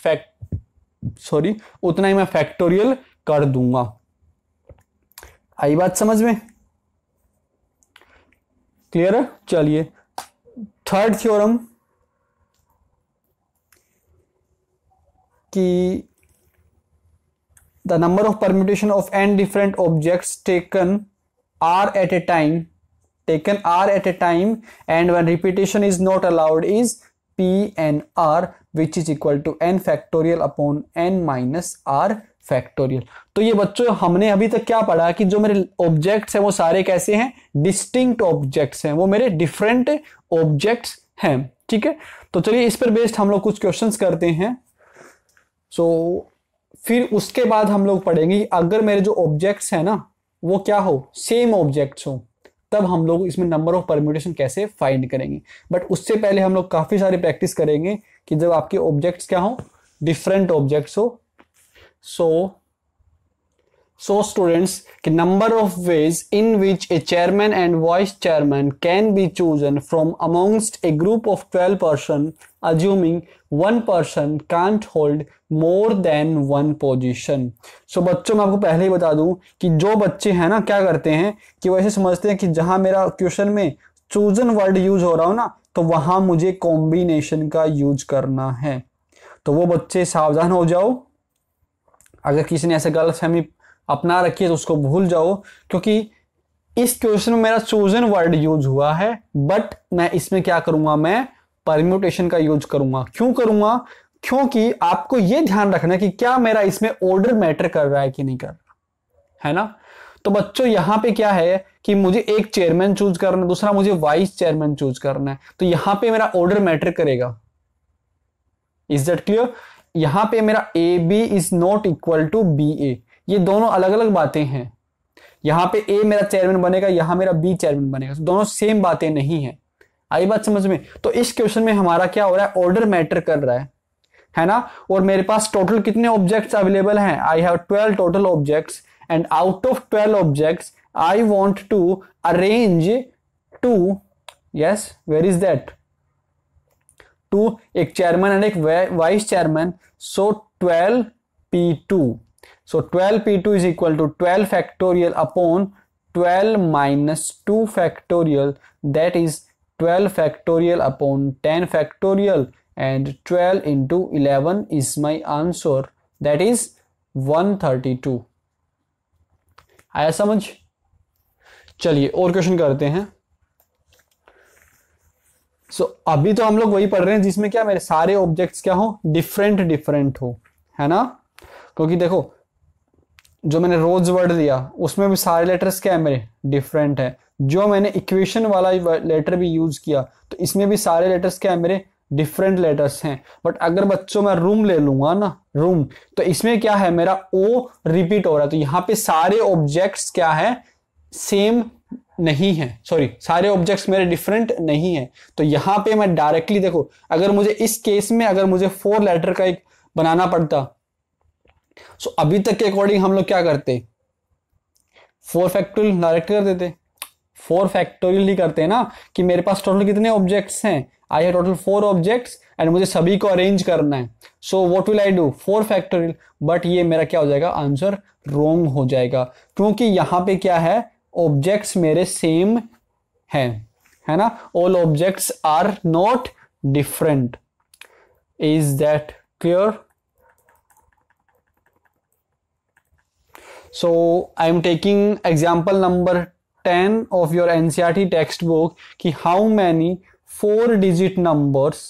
फैक्टोरियल कर दूंगा। आई बात समझ में? क्लियर है? चलिए थर्ड थ्योरम कि the number of permutation of n different objects taken r at a time and when repetition is not allowed is p n r which is equal to n factorial upon n minus r factorial. तो ये बच्चों हमने अभी तक क्या पढ़ा कि जो मेरे ऑब्जेक्ट्स हैं वो सारे कैसे हैं, डिस्टिंक्ट ऑब्जेक्ट्स हैं, वो मेरे डिफरेंट ऑब्जेक्ट्स हैं, ठीक है। तो चलिए इस पर बेस्ड हम लोग कुछ क्वेश्चंस करते हैं। सो फिर उसके बाद हम लोग पढ़ेंगे अगर मेरे जो ऑब्जेक्ट्स हैं ना वो क्या हो, सेम ऑब्जेक्ट्स हो, तब हम लोग इसमें नंबर ऑफ परम्यूटेशन कैसे फाइंड करेंगे। बट उससे पहले हम लोग काफी सारी प्रैक्टिस करेंगे कि जब आपके ऑब्जेक्ट्स क्या हो, डिफरेंट ऑब्जेक्ट्स हो। So students, the number of ways in which a chairman and vice chairman can be chosen from amongst a group of 12 persons, assuming one person can't hold more than one position। So बच्चों मैं आपको पहले ही बता दूं कि जो बच्चे हैं ना क्या करते हैं कि वो ऐसे समझते हैं कि जहां मेरा क्वेश्चन में चूजन वर्ड यूज हो रहा हो ना तो वहां मुझे कॉम्बिनेशन का यूज करना है। तो वो बच्चे सावधान हो जाओ, अगर किसी ने ऐसे गलतफहमी अपना रखी है तो उसको भूल जाओ, क्योंकि इस क्वेश्चन में मेरा चोजन वर्ड यूज हुआ है बट मैं इसमें क्या करूंगा, मैं परम्यूटेशन का यूज करूंगा। क्यों करूंगा? क्योंकि आपको यह ध्यान रखना है कि क्या मेरा इसमें ऑर्डर मैटर कर रहा है कि नहीं कर रहा है ना। तो बच्चों यहां पे क्या है कि मुझे एक चेयरमैन चूज करना है, दूसरा मुझे वाइस चेयरमैन चूज करना है, तो यहां पे मेरा ऑर्डर मैटर करेगा। Is that clear? यहां पे मेरा A B is not equal to B A, ये दोनों अलग अलग बातें हैं। यहां पे ए मेरा चेयरमैन बनेगा, यहां मेरा बी चेयरमैन बनेगा, तो दोनों सेम बातें नहीं है। आई बात समझ में? तो इस क्वेश्चन में हमारा क्या हो रहा है, ऑर्डर मैटर कर रहा है ना। और मेरे पास टोटल कितने ऑब्जेक्ट्स अवेलेबल हैं, I have 12 total objects and out of 12 objects I want to arrange two, yes where is that, two, एक चेयरमैन एंड एक vice chairman. So 12p2, so 12p2 is equal to 12 factorial upon 12 minus 2 factorial, that is 12 factorial upon 10 factorial, and 12 into 11 is my answer, that is 132। आया समझ? चलिए और क्वेश्चन करते हैं। अभी तो हम लोग वही पढ़ रहे हैं जिसमें क्या मेरे सारे ऑब्जेक्ट्स क्या हो, डिफरेंट डिफरेंट हो, है ना। क्योंकि देखो जो मैंने रोज वर्ड दिया उसमें भी सारे लेटर्स क्या है मेरे, डिफरेंट है। जो मैंने इक्वेशन वाला लेटर भी यूज किया तो इसमें भी सारे लेटर्स क्या है मेरे, डिफरेंट लेटर्स हैं। बट अगर बच्चों मैं रूम ले लूंगा ना, रूम, तो इसमें क्या है मेरा ओ रिपीट हो रहा है, तो यहाँ पे सारे ऑब्जेक्ट्स क्या है, सेम नहीं है, सॉरी सारे ऑब्जेक्ट्स मेरे डिफरेंट नहीं है। तो यहां पे मैं डायरेक्टली देखो, अगर मुझे इस केस में अगर मुझे 4 लेटर का एक बनाना पड़ता, सो अभी तक के अकॉर्डिंग हम लोग क्या करते, 4 फैक्टोरियल डायरेक्ट कर देते। 4 फैक्टोरियल ही करते हैं ना, कि मेरे पास टोटल कितने ऑब्जेक्ट्स हैं, I have total 4 objects and मुझे सभी को अरेंज करना है। So what will I do, 4 factorial. But ये मेरा क्या हो जाएगा, आंसर रॉन्ग हो जाएगा, क्योंकि यहां पे क्या है, ऑब्जेक्ट्स मेरे सेम हैं, है ना। All objects are not different. Is that clear? So I am taking example number 10 of your NCERT textbook कि how many 4-digit numbers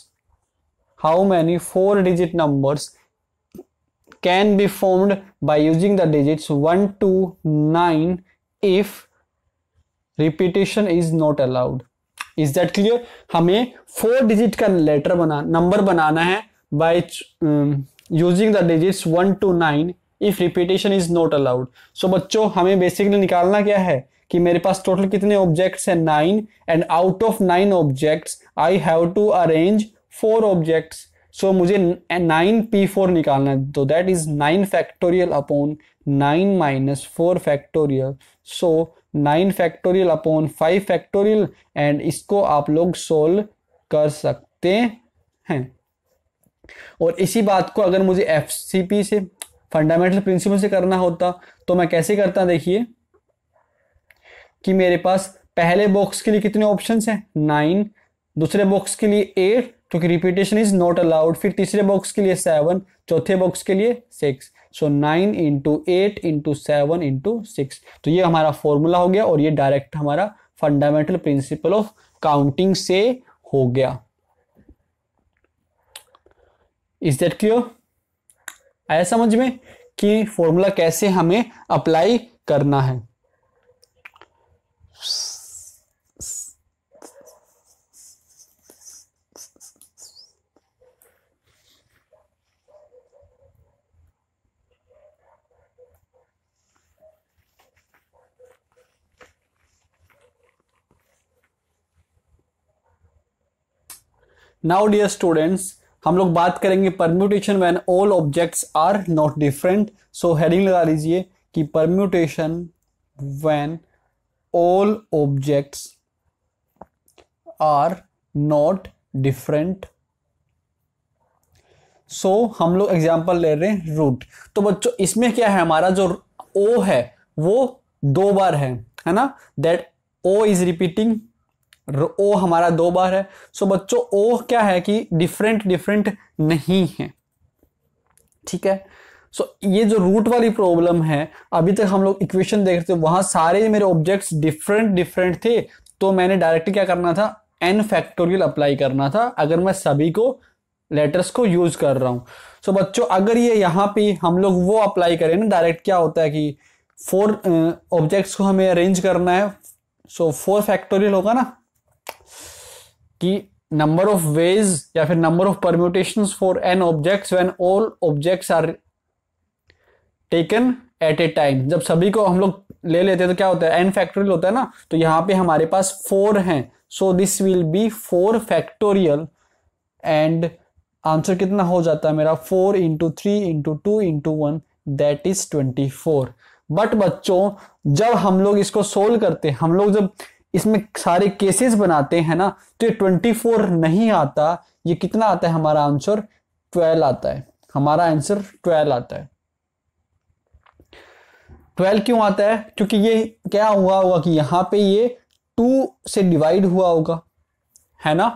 can be formed by using the digits 1 to 9 if repetition is not allowed. Is that clear? हमें 4 digit का नंबर बनाना है by using the digits 1 to 9 if repetition is not allowed. So बच्चों हमें बेसिकली निकालना क्या है कि मेरे पास टोटल कितने ऑब्जेक्ट्स हैं, 9, and out of 9 objects I have to arrange 4 objects. So मुझे 9p4 निकालना है, तो that is 9 factorial upon 9 minus 4 factorial. So 9 factorial upon 5 factorial, and इसको आप लोग सोल्व कर सकते हैं। और इसी बात को अगर मुझे FCP से, फंडामेंटल प्रिंसिपल से करना होता तो मैं कैसे करता, देखिए कि मेरे पास पहले बॉक्स के लिए कितने ऑप्शंस हैं, 9, दूसरे बॉक्स के लिए 8 क्योंकि रिपीटेशन इज नॉट अलाउड, फिर तीसरे बॉक्स के लिए 7, चौथे बॉक्स के लिए 6। सो 9 × 8 × 7 × 6, तो ये हमारा फॉर्मूला हो गया, और ये डायरेक्ट हमारा फंडामेंटल प्रिंसिपल ऑफ काउंटिंग से हो गया। Is that clear? आया समझ में कि फॉर्मूला कैसे हमें अप्लाई करना है। नाउ डियर स्टूडेंट्स, हम लोग बात करेंगे permutation when all objects are not different. So heading लगा लीजिए कि permutation when all objects are not different. So हम लोग एग्जांपल ले रहे हैं रूट। तो बच्चों इसमें क्या है, हमारा जो ओ है वो 2 बार है ना, दैट ओ इज रिपीटिंग, ओ हमारा 2 बार है। सो बच्चों ओ क्या है कि डिफरेंट डिफरेंट नहीं है, ठीक है। सो ये जो रूट वाली प्रॉब्लम है, अभी तक हम लोग इक्वेशन देख रहे थे, वहां सारे मेरे ऑब्जेक्ट्स डिफरेंट डिफरेंट थे, तो मैंने डायरेक्टली क्या करना था, n फैक्टोरियल अप्लाई करना था अगर मैं सभी को लेटर्स को यूज कर रहा हूं। सो बच्चों अगर ये यहां पे हम लोग वो अप्लाई करें ना, डायरेक्ट क्या होता है कि 4 ऑब्जेक्ट्स को हमें अरेंज करना है। सो 4 फैक्टोरियल होगा ना, कि नंबर ऑफ वेज या फिर number of permutations for n objects when all objects are taken at a time. जब सभी को हम लोग ले लेते हैं तो क्या होता है, n फैक्टोरियल होता है ना, तो यहां पे हमारे पास 4 हैं। So this will B 4 factorial, and answer कितना हो जाता है मेरा, 4 × 3 × 2 × 1, दैट इज 24। बट बच्चों जब हम लोग इसको सोल्व करते हैं, हम लोग जब इसमें सारे केसेस बनाते हैं ना, तो ये 24 नहीं आता, ये कितना आता है, हमारा आंसर 12 आता है। हमारा आंसर 12 आता है। 12 क्यों आता है, क्योंकि ये क्या हुआ होगा कि यहाँ पे ये 2 से डिवाइड हुआ होगा, है ना,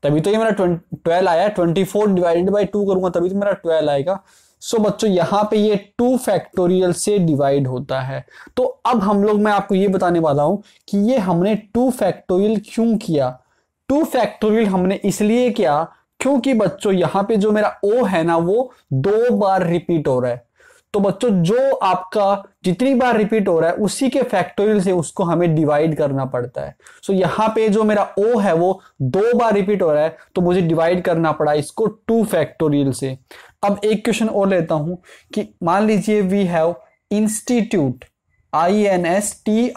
तभी तो ये मेरा 12 आया। 24 डिवाइडेड बाई 2 करूंगा तभी तो मेरा 12 आएगा। सो बच्चों यहाँ पे ये 2 फैक्टोरियल से डिवाइड होता है। तो अब हम लोग, मैं आपको ये बताने वाला हूं कि ये हमने 2 फैक्टोरियल क्यों किया। 2 फैक्टोरियल हमने इसलिए किया क्योंकि बच्चों यहां पे जो मेरा O है ना वो 2 बार रिपीट हो रहा है। तो बच्चों जो आपका जितनी बार रिपीट हो रहा है उसी के फैक्टोरियल से उसको हमें डिवाइड करना पड़ता है। सो यहां पे जो मेरा O है वो 2 बार रिपीट हो रहा है तो मुझे डिवाइड करना पड़ा इसको 2 फैक्टोरियल से। अब एक क्वेश्चन और लेता हूं कि मान लीजिए वी हैव इंस्टीट्यूट, INSTITUTE।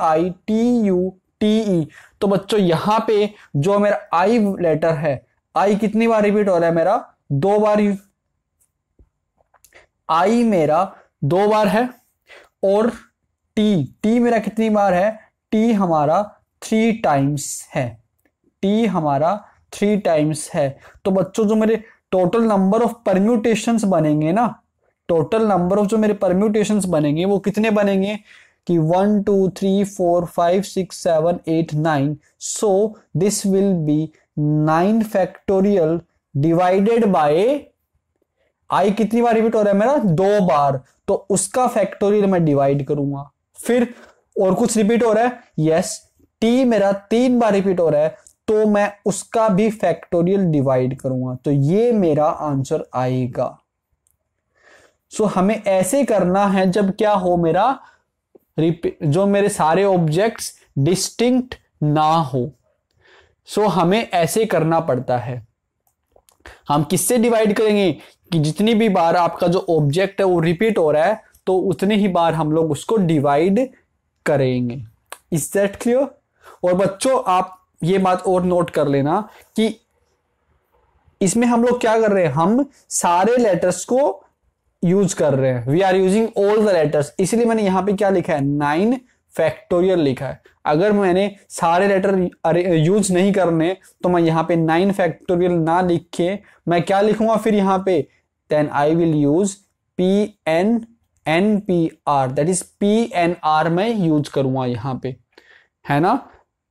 तो बच्चों यहां पे जो मेरा I लेटर है, I कितनी बार रिपीट हो रहा है मेरा 2 बार, I मेरा 2 बार है, और T मेरा कितनी बार है, T हमारा 3 टाइम्स है, T हमारा 3 टाइम्स है। तो बच्चों जो मेरे टोटल नंबर ऑफ परम्यूटेशंस बनेंगे ना, टोटल नंबर ऑफ जो मेरे परम्यूटेशंस बनेंगे वो कितने बनेंगे कि 1 2 3 4 5 6 7 8 9। सो this will B 9 factorial divided bye I कितनी बार रिपीट हो रहा है मेरा 2 बार, तो उसका फैक्टोरियल मैं डिवाइड करूंगा। फिर और कुछ रिपीट हो रहा है, यस, T मेरा 3 बार रिपीट हो रहा है तो मैं उसका भी फैक्टोरियल डिवाइड करूंगा। तो ये मेरा आंसर आएगा। सो हमें ऐसे करना है जब क्या हो मेरा जो मेरे सारे ऑब्जेक्ट्स डिस्टिंक्ट ना हो। सो हमें ऐसे करना पड़ता है। हम किससे डिवाइड करेंगे कि जितनी भी बार आपका जो ऑब्जेक्ट है वो रिपीट हो रहा है तो उतनी ही बार हम लोग उसको डिवाइड करेंगे। Is that clear? और बच्चों आप ये बात और नोट कर लेना कि इसमें हम लोग क्या कर रहे हैं, हम सारे लेटर्स को यूज कर रहे हैं। We are using all the letters, इसलिए मैंने यहां पे क्या लिखा है 9 फैक्टोरियल लिखा है। अगर मैंने सारे लेटर यूज नहीं करने तो मैं यहां पे 9 फैक्टोरियल ना लिख के मैं क्या लिखूंगा फिर यहां पे, then I will use PNNPR, that is PNR मैं यूज करूंगा यहां पे, है ना।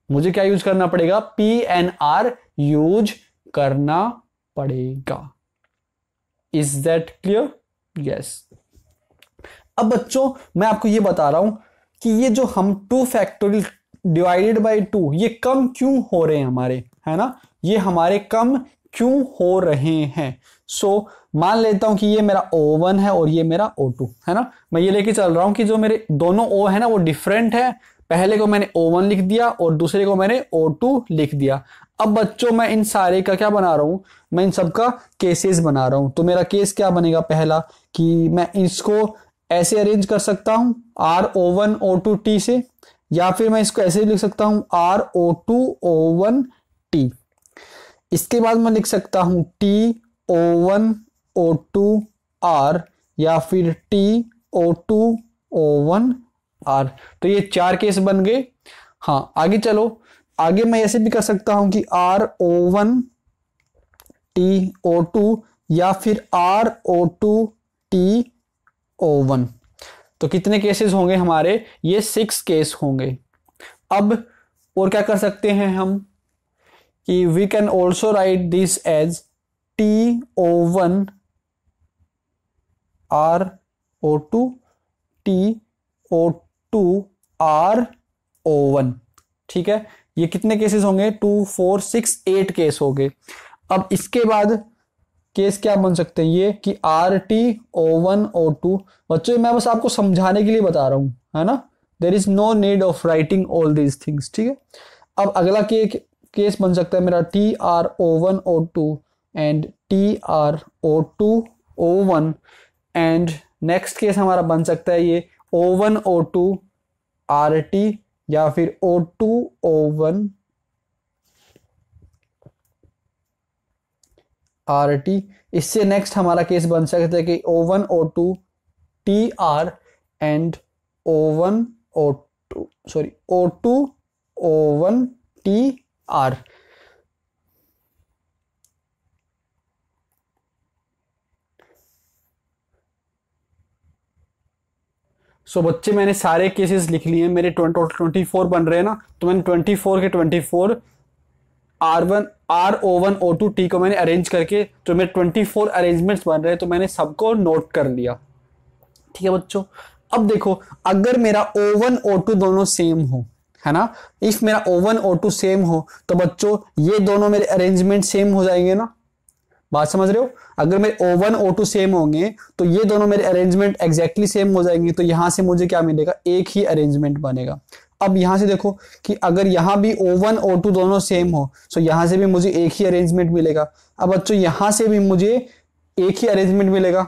मुझे क्या यूज करना पड़ेगा, PNR यूज करना पड़ेगा। Is that clear? यस। अब बच्चों मैं आपको ये बता रहा हूं कि ये जो हम 2 फैक्टोरियल डिवाइडेड बाय 2 ये कम क्यों हो रहे हैं हमारे, है ना, ये हमारे कम क्यों हो रहे हैं। सो मान लेता हूं कि ये मेरा O1 है और ये मेरा O2 है ना। मैं ये लेके चल रहा हूं कि जो मेरे दोनों O है ना वो डिफरेंट है। पहले को मैंने O1 लिख दिया और दूसरे को मैंने O2 लिख दिया। अब बच्चों मैं इन सारे का क्या बना रहा हूं, मैं इन सबका केसेस बना रहा हूं। तो मेरा केस क्या बनेगा, पहला कि मैं इसको ऐसे अरेंज कर सकता हूं RO1 O2 T से, या फिर मैं इसको ऐसे लिख सकता हूं RO2 O1 T। इसके बाद मैं लिख सकता हूं TO1 O2 R या फिर TO2 O1 R। तो ये 4 केस बन गए। हाँ आगे चलो, आगे मैं ऐसे भी कर सकता हूं कि RO1 TO2 या फिर RO2 TO1। तो कितने केसेस होंगे हमारे, ये 6 केस होंगे। अब और क्या कर सकते हैं हम कि we can also write this as TO1 RO2 TO2 RO1। ठीक है, ये कितने केसेस होंगे, 2 4 6 8 केस हो गए। अब इसके बाद केस क्या बन सकते हैं ये कि RTO1 O2। बच्चों मैं बस आपको समझाने के लिए बता रहा हूं, है ना, there is no need of writing all these things. ठीक है, अब अगला केस बन सकता है मेरा TRO1 O2 and TRO2 O1 and next case हमारा बन सकता है ये O1 O2 RT या फिर O2 O1 RT। इससे नेक्स्ट हमारा केस बन सकता है कि O1 O2 TR and O1 O2 O2 O1 TR। सो बच्चे मैंने सारे केसेस लिख लिए हैं, मेरे टोटल 24 बन रहे हैं ना। तो मैंने 24 के 24 RO1 O2 T को मैंने अरेंज करके जो मेरे 24 अरेंजमेंट्स बन रहे हैं तो मैंने सबको नोट कर लिया। ठीक है बच्चों, अब देखो अगर मेरा O1 O2 दोनों सेम हो है ना। इफ मेरा O1 O2 सेम हो तो बच्चों ये दोनों मेरे अरेंजमेंट सेम हो जाएंगे ना, बात समझ रहे हो। अगर मेरे O1 O2 सेम होंगे तो ये दोनों मेरे अरेंजमेंट एग्जैक्टली सेम हो जाएंगे, तो यहां से मुझे क्या मिलेगा, एक ही अरेंजमेंट बनेगा। अब यहां से देखो कि अगर यहां भी O1 O2 दोनों सेम हो तो यहां से भी मुझे एक ही अरेंजमेंट मिलेगा। अब बच्चों यहां से भी मुझे एक ही अरेंजमेंट मिलेगा,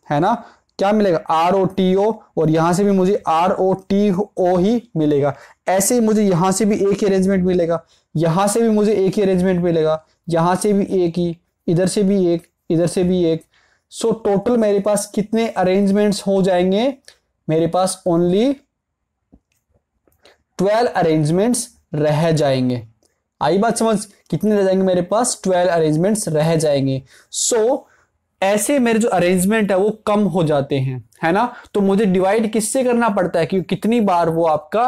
है ना, क्या मिलेगा, ROTO, और यहां से भी मुझे ROTO ही मिलेगा। ऐसे ही मुझे यहां से भी एक ही अरेंजमेंट मिलेगा, यहां से भी मुझे एक ही अरेंजमेंट मिलेगा, यहां से भी एक ही, इधर से भी एक, इधर से भी एक। सो टोटल मेरे पास कितने अरेंजमेंट्स हो जाएंगे, मेरे पास ओनली 12 अरेंजमेंट्स रह जाएंगे। आई बात समझ, कितने रह जाएंगे, मेरे पास 12 अरेंजमेंट्स रह जाएंगे। सो ऐसे मेरे जो अरेंजमेंट है वो कम हो जाते हैं, है ना। तो मुझे डिवाइड किससे करना पड़ता है, क्योंकि कितनी बार वो आपका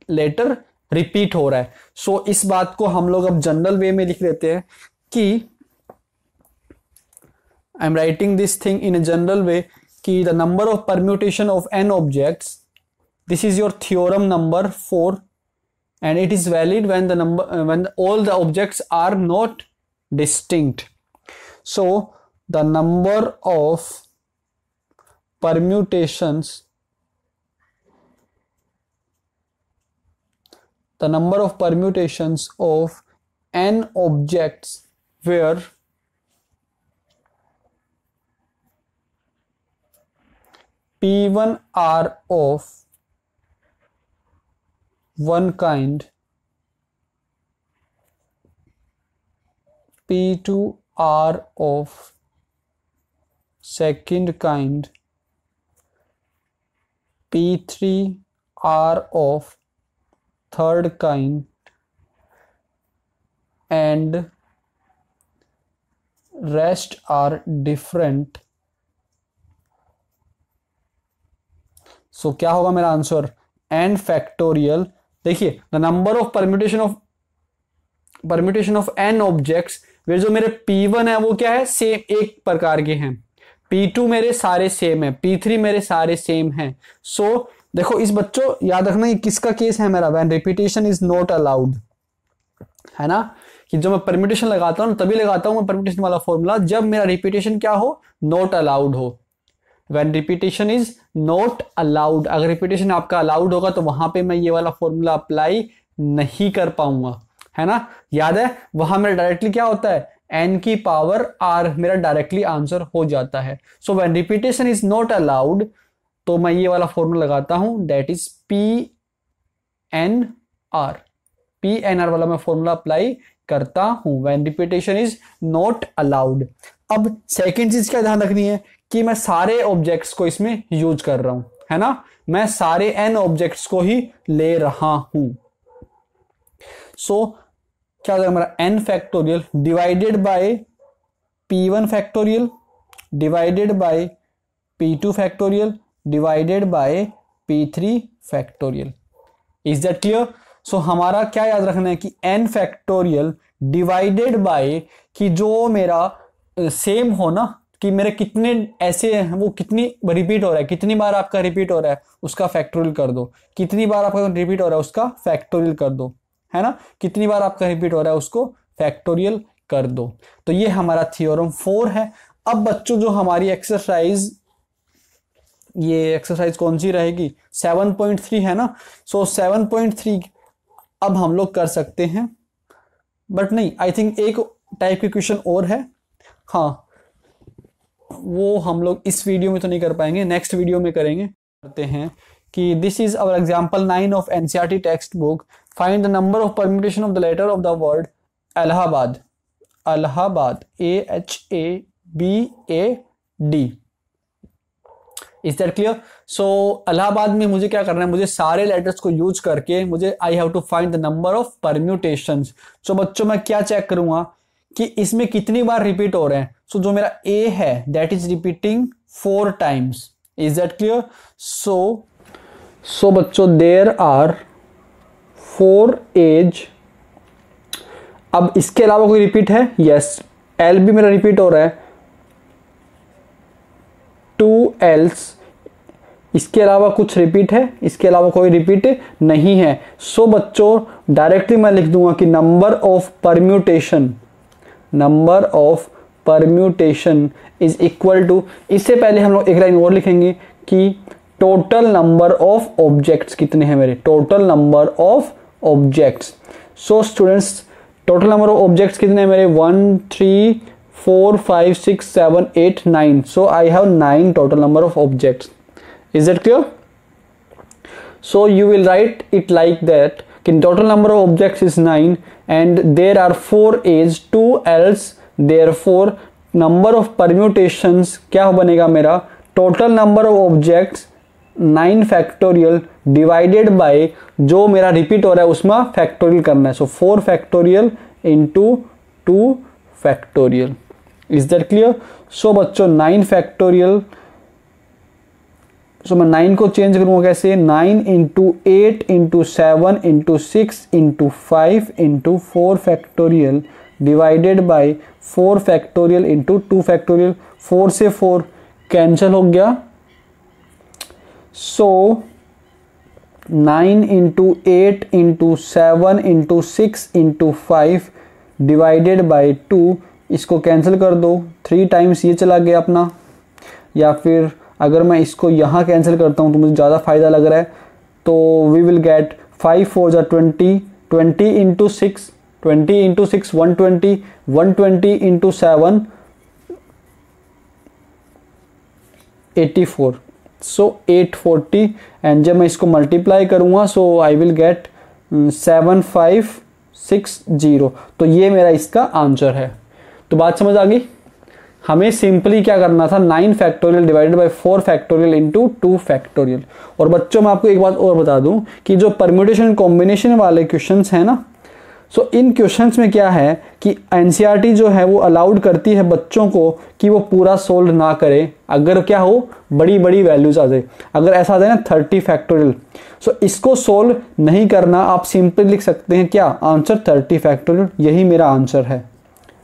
लेटर रिपीट हो रहा है। सो इस बात को हम लोग अब जनरल वे में लिख लेते हैं कि I am writing this thing in a general way कि the number of permutation of n objects, this is your theorem number 4 and it is valid when the number when all the objects are not distinct. So the number of permutations of n objects where P1 are of one kind, P2 are of second kind, P3 are of third kind, and rest are different. So क्या होगा मेरा आंसर, n फैक्टोरियल। देखिए the number of permutation of n objects, वे जो मेरे P1 है वो क्या है, सेम एक प्रकार के हैं, P2 मेरे सारे सेम है, P3 मेरे सारे सेम हैं। सो देखो इस बच्चों याद रखना ये किसका केस है मेरा, when repetition is not allowed, है ना, कि जब मैं परम्यूटेशन लगाता हूं तभी लगाता हूं मैं परम्यूटेशन वाला फॉर्मूला जब मेरा रिपीटेशन क्या हो, नॉट अलाउड हो। When repetition is not allowed, अगर रिपीटेशन आपका अलाउड होगा तो वहां पे मैं ये वाला फॉर्मूला अप्लाई नहीं कर पाऊंगा, है ना। याद है वहां मेरा डायरेक्टली क्या होता है, n की पावर r मेरा डायरेक्टली आंसर हो जाता है। सो when repetition is not allowed तो मैं ये वाला फॉर्मूला लगाता हूं, दैट इज PNR वाला मैं फॉर्मूला अप्लाई करता हूं when repetition is not allowed. अब सेकेंड चीज क्या ध्यान रखनी है कि मैं सारे ऑब्जेक्ट्स को इसमें यूज कर रहा हूं, है ना, मैं सारे n ऑब्जेक्ट्स को ही ले रहा हूं। सो क्या होगा हमारा n factorial divided by P1 factorial divided by P2 factorial divided by P3 factorial. Is that clear. So हमारा क्या याद रखना है कि n फैक्टोरियल डिवाइडेड बाय कि जो मेरा सेम हो ना, कि मेरे कितने ऐसे हैं वो कितनी रिपीट हो रहा है, कितनी बार आपका रिपीट हो रहा है उसका फैक्टोरियल कर दो, कितनी बार आपका रिपीट हो रहा है उसका फैक्टोरियल कर दो, है ना, कितनी बार आपका रिपीट हो रहा है उसको फैक्टोरियल कर दो। तो ये हमारा थ्योरम 4 है। अब बच्चों जो हमारी एक्सरसाइज, ये एक्सरसाइज कौन सी रहेगी, 7.3 है ना। सो 7.3 अब हम लोग कर सकते हैं, बट नहीं, आई थिंक एक टाइप की क्वेश्चन और है, हाँ वो हम लोग इस वीडियो में तो नहीं कर पाएंगे, नेक्स्ट वीडियो में करेंगे। करते हैं कि this is our example 9 of NCERT text book, find the number of permutation of the letter of the word Allahabad, Allahabad AHABAD। Is that clear. So Allahabad में मुझे क्या करना है, मुझे सारे लेटर्स को यूज करके मुझे I have to find the number of permutations. So बच्चों मैं क्या चेक करूंगा कि इसमें कितनी बार रिपीट हो रहे हैं। सो जो मेरा A है that is repeating 4 times. Is that clear. So बच्चों देयर आर 4 एज। अब इसके अलावा कोई रिपीट है, यस, L भी मेरा रिपीट हो रहा है, 2 Ls, इसके अलावा कुछ रिपीट है? इसके अलावा कोई रिपीट नहीं है। सो बच्चों डायरेक्टली मैं लिख दूंगा कि number of permutation is equal to, इससे पहले हम लोग एक लाइन और लिखेंगे कि टोटल नंबर ऑफ ऑब्जेक्ट्स कितने हैं मेरे, total number of objects. So students total number of objects कितने हैं मेरे, 1 3 4 5 6 7 8 9। सो I have 9 total number of objects. Is that clear? So you will write it like that कि total number of objects is 9 and there are 4 A's 2 L's, therefore number of permutations क्या बनेगा मेरा, total number of objects 9 factorial divided by जो मेरा रिपीट हो रहा है उसमें फैक्टोरियल करना है। So 4 factorial into 2 factorial. Is that clear? So बच्चों 9 factorial, सो मैं 9 को चेंज करूंगा कैसे, 9 into 8 into 7 into 6 into 5 into 4 factorial divided by 4 factorial into 2 factorial. 4 से 4 कैंसिल हो गया। सो 9 into 8 into 7 into 6 into 5 divided by 2, इसको कैंसिल कर दो, 3 टाइम्स ये चला गया अपना। या फिर अगर मैं इसको यहाँ कैंसिल करता हूँ तो मुझे ज़्यादा फायदा लग रहा है, तो वी विल गेट 5 4 जा 20, 20 into 6, 20 into 6 120, 120 into 7 84, so 840। And जब मैं इसको मल्टीप्लाई करूँगा सो आई विल गेट 7560। तो ये मेरा इसका आंसर है। तो बात समझ आ गई? हमें सिंपली क्या करना था, 9 factorial divided by 4 factorial into 2 factorial. और बच्चों मैं आपको एक बात और बता दूं कि जो परम्यूटेशन कॉम्बिनेशन वाले क्वेश्चंस हैं ना, सो इन क्वेश्चंस में क्या है कि एनसीईआरटी जो है वो अलाउड करती है बच्चों को कि वो पूरा सोल्व ना करे अगर क्या हो, बड़ी बड़ी वैल्यूज आ जाए। अगर ऐसा आ जाए ना 30 फैक्टोरियल, सो इसको सोल्व नहीं करना, आप सिंपली लिख सकते हैं क्या, आंसर 30 फैक्टोरियल, यही मेरा आंसर है।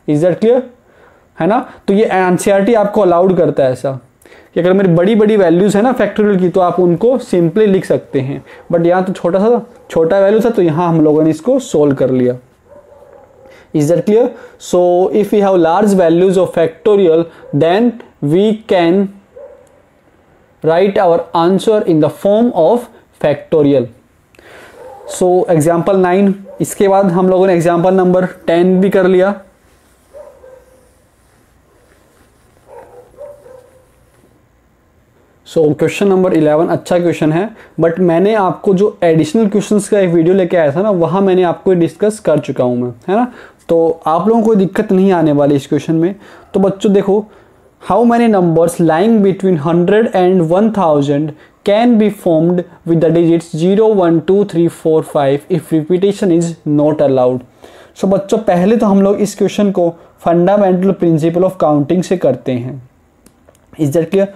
Is that clear? है ना? तो ये एनसीईआरटी आपको अलाउड करता है ऐसा कि अगर मेरी बड़ी बड़ी वैल्यूज है ना फैक्टोरियल की, तो आप उनको सिंपली लिख सकते हैं। बट यहाँ तो छोटा वैल्यू था, तो यहाँ हम लोगों ने इसको सोल्व कर लिया। Is that clear? So if we have large values of factorial then we can write our answer in the form of factorial. So example 9, इसके बाद हम लोगों ने एग्जाम्पल नंबर 10 भी कर लिया। सो क्वेश्चन नंबर 11 अच्छा क्वेश्चन है, बट मैंने आपको जो एडिशनल क्वेश्चंस का एक वीडियो लेके आया था ना, वहाँ मैंने आपको डिस्कस कर चुका हूँ मैं, है ना? तो आप लोगों को कोई दिक्कत नहीं आने वाली इस क्वेश्चन में। तो बच्चों देखो, how many numbers lying between 100 and 1000 can be formed with the digits 0 1 2 3 4 5 if repetition is not allowed. So बच्चों पहले तो हम लोग इस क्वेश्चन को फंडामेंटल प्रिंसिपल ऑफ काउंटिंग से करते हैं। Is that clear?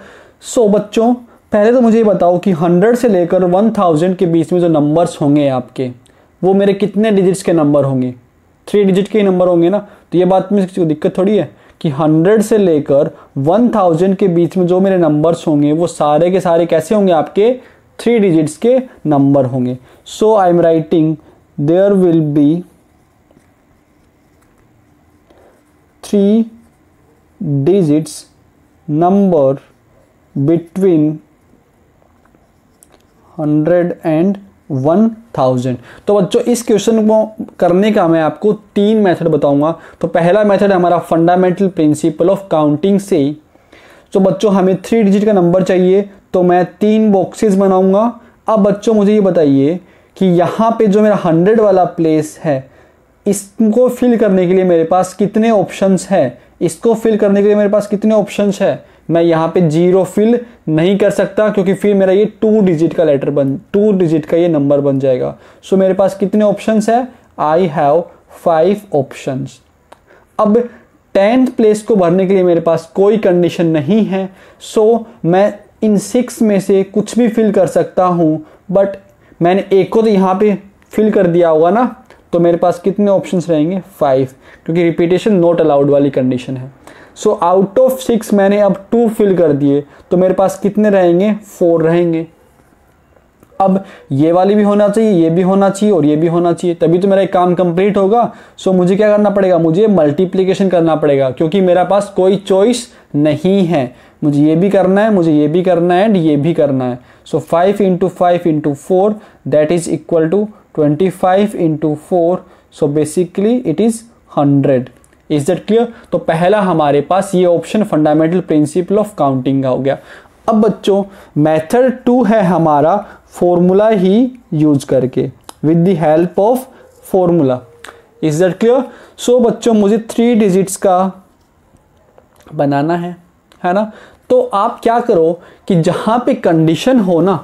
सो बच्चों पहले तो मुझे बताओ कि 100 से लेकर 1000 के बीच में जो नंबर्स होंगे आपके, वो मेरे कितने डिजिट्स के नंबर होंगे? 3 डिजिट के नंबर होंगे ना। तो ये बात में कोई दिक्कत थोड़ी है कि 100 से लेकर 1000 के बीच में जो मेरे नंबर्स होंगे वो सारे के सारे कैसे होंगे, आपके 3 डिजिट्स के नंबर होंगे। So I am writing there will be 3 digits number between 100 and 1000। तो बच्चों इस क्वेश्चन को करने का मैं आपको 3 मेथड बताऊंगा। तो पहला मेथड है हमारा फंडामेंटल प्रिंसिपल ऑफ काउंटिंग से। तो बच्चों हमें 3 डिजिट का नंबर चाहिए, तो मैं 3 बॉक्सेस बनाऊंगा। अब बच्चों मुझे ये बताइए कि यहाँ पे जो मेरा 100 वाला प्लेस है, इसको फिल करने के लिए मेरे पास कितने ऑप्शंस है, इसको फिल करने के लिए मेरे पास कितने ऑप्शंस है। मैं यहाँ पे 0 फिल नहीं कर सकता क्योंकि फिर मेरा ये 2 डिजिट का 2 डिजिट का ये नंबर बन जाएगा। सो मेरे पास कितने ऑप्शंस है, आई हैव 5 ऑप्शंस। अब 10th प्लेस को भरने के लिए मेरे पास कोई कंडीशन नहीं है। सो मैं इन 6 में से कुछ भी फिल कर सकता हूँ, बट मैंने एक को तो यहाँ पे फिल कर दिया होगा ना, तो मेरे पास कितने ऑप्शंस रहेंगे, 5, क्योंकि रिपीटेशन नॉट अलाउड वाली कंडीशन है। सो आउट ऑफ 6 मैंने अब 2 फिल कर दिए, तो मेरे पास कितने रहेंगे, 4 रहेंगे। अब ये वाली भी होना चाहिए, ये भी होना चाहिए और ये भी होना चाहिए, तभी तो मेरा एक काम कंप्लीट होगा। सो मुझे क्या करना पड़ेगा, मुझे मल्टीप्लिकेशन करना पड़ेगा, क्योंकि मेरा पास कोई चॉइस नहीं है। मुझे ये भी करना है, मुझे ये भी करना है एंड ये भी करना है। So 5 × 5 × 4 that is equal to 25 × 4। So basically it is 100। Is that clear? तो पहला हमारे पास ये option fundamental principle of counting का हो गया। अब बच्चों मेथड 2 है हमारा फॉर्मूला ही यूज करके, with the help of formula. Is that clear? So बच्चों मुझे 3 डिजिट्स का बनाना है ना। तो आप क्या करो कि जहां पे कंडीशन हो ना,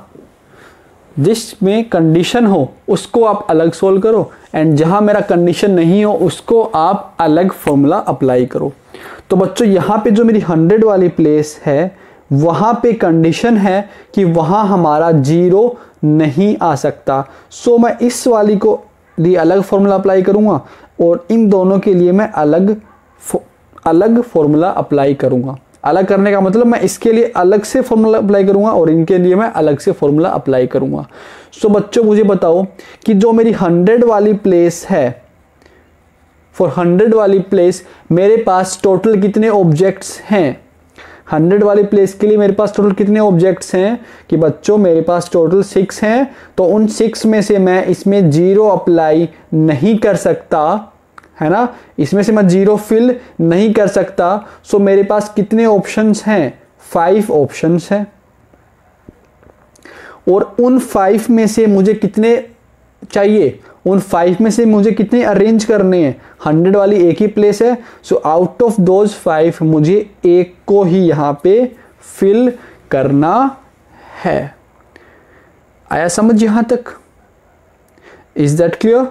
जिसमें कंडीशन हो उसको आप अलग सोल्व करो, एंड जहां मेरा कंडीशन नहीं हो उसको आप अलग फॉर्मूला अप्लाई करो। तो बच्चों यहाँ पे जो मेरी 100 वाली प्लेस है वहां पे कंडीशन है कि वहां हमारा 0 नहीं आ सकता। सो मैं इस वाली को लिए अलग फॉर्मूला अप्लाई करूंगा और इन दोनों के लिए मैं अलग फॉर्मूला अप्लाई करूंगा। अलग करने का मतलब मैं इसके लिए अलग से फॉर्मूला अप्लाई करूंगा और इनके लिए मैं अलग से फॉर्मूला अप्लाई करूंगा। सो बच्चों मुझे बताओ कि जो मेरी 100 वाली प्लेस है, फॉर 100 वाली प्लेस मेरे पास टोटल कितने ऑब्जेक्ट्स हैं। 100 वाली प्लेस के लिए मेरे पास टोटल कितने ऑब्जेक्ट्स हैं कि बच्चों मेरे पास टोटल 6 हैं। तो उन 6 में से मैं इसमें 0 अप्लाई नहीं कर सकता, है ना, इसमें से मैं 0 फिल नहीं कर सकता। सो मेरे पास कितने ऑप्शंस हैं, 5 ऑप्शंस हैं। और उन 5 में से मुझे कितने चाहिए, उन 5 में से मुझे कितने अरेंज करने हैं। 100 वाली एक ही प्लेस है, सो आउट ऑफ दोज 5 मुझे एक को ही यहां पे फिल करना है। आया समझ यहां तक? Is that clear?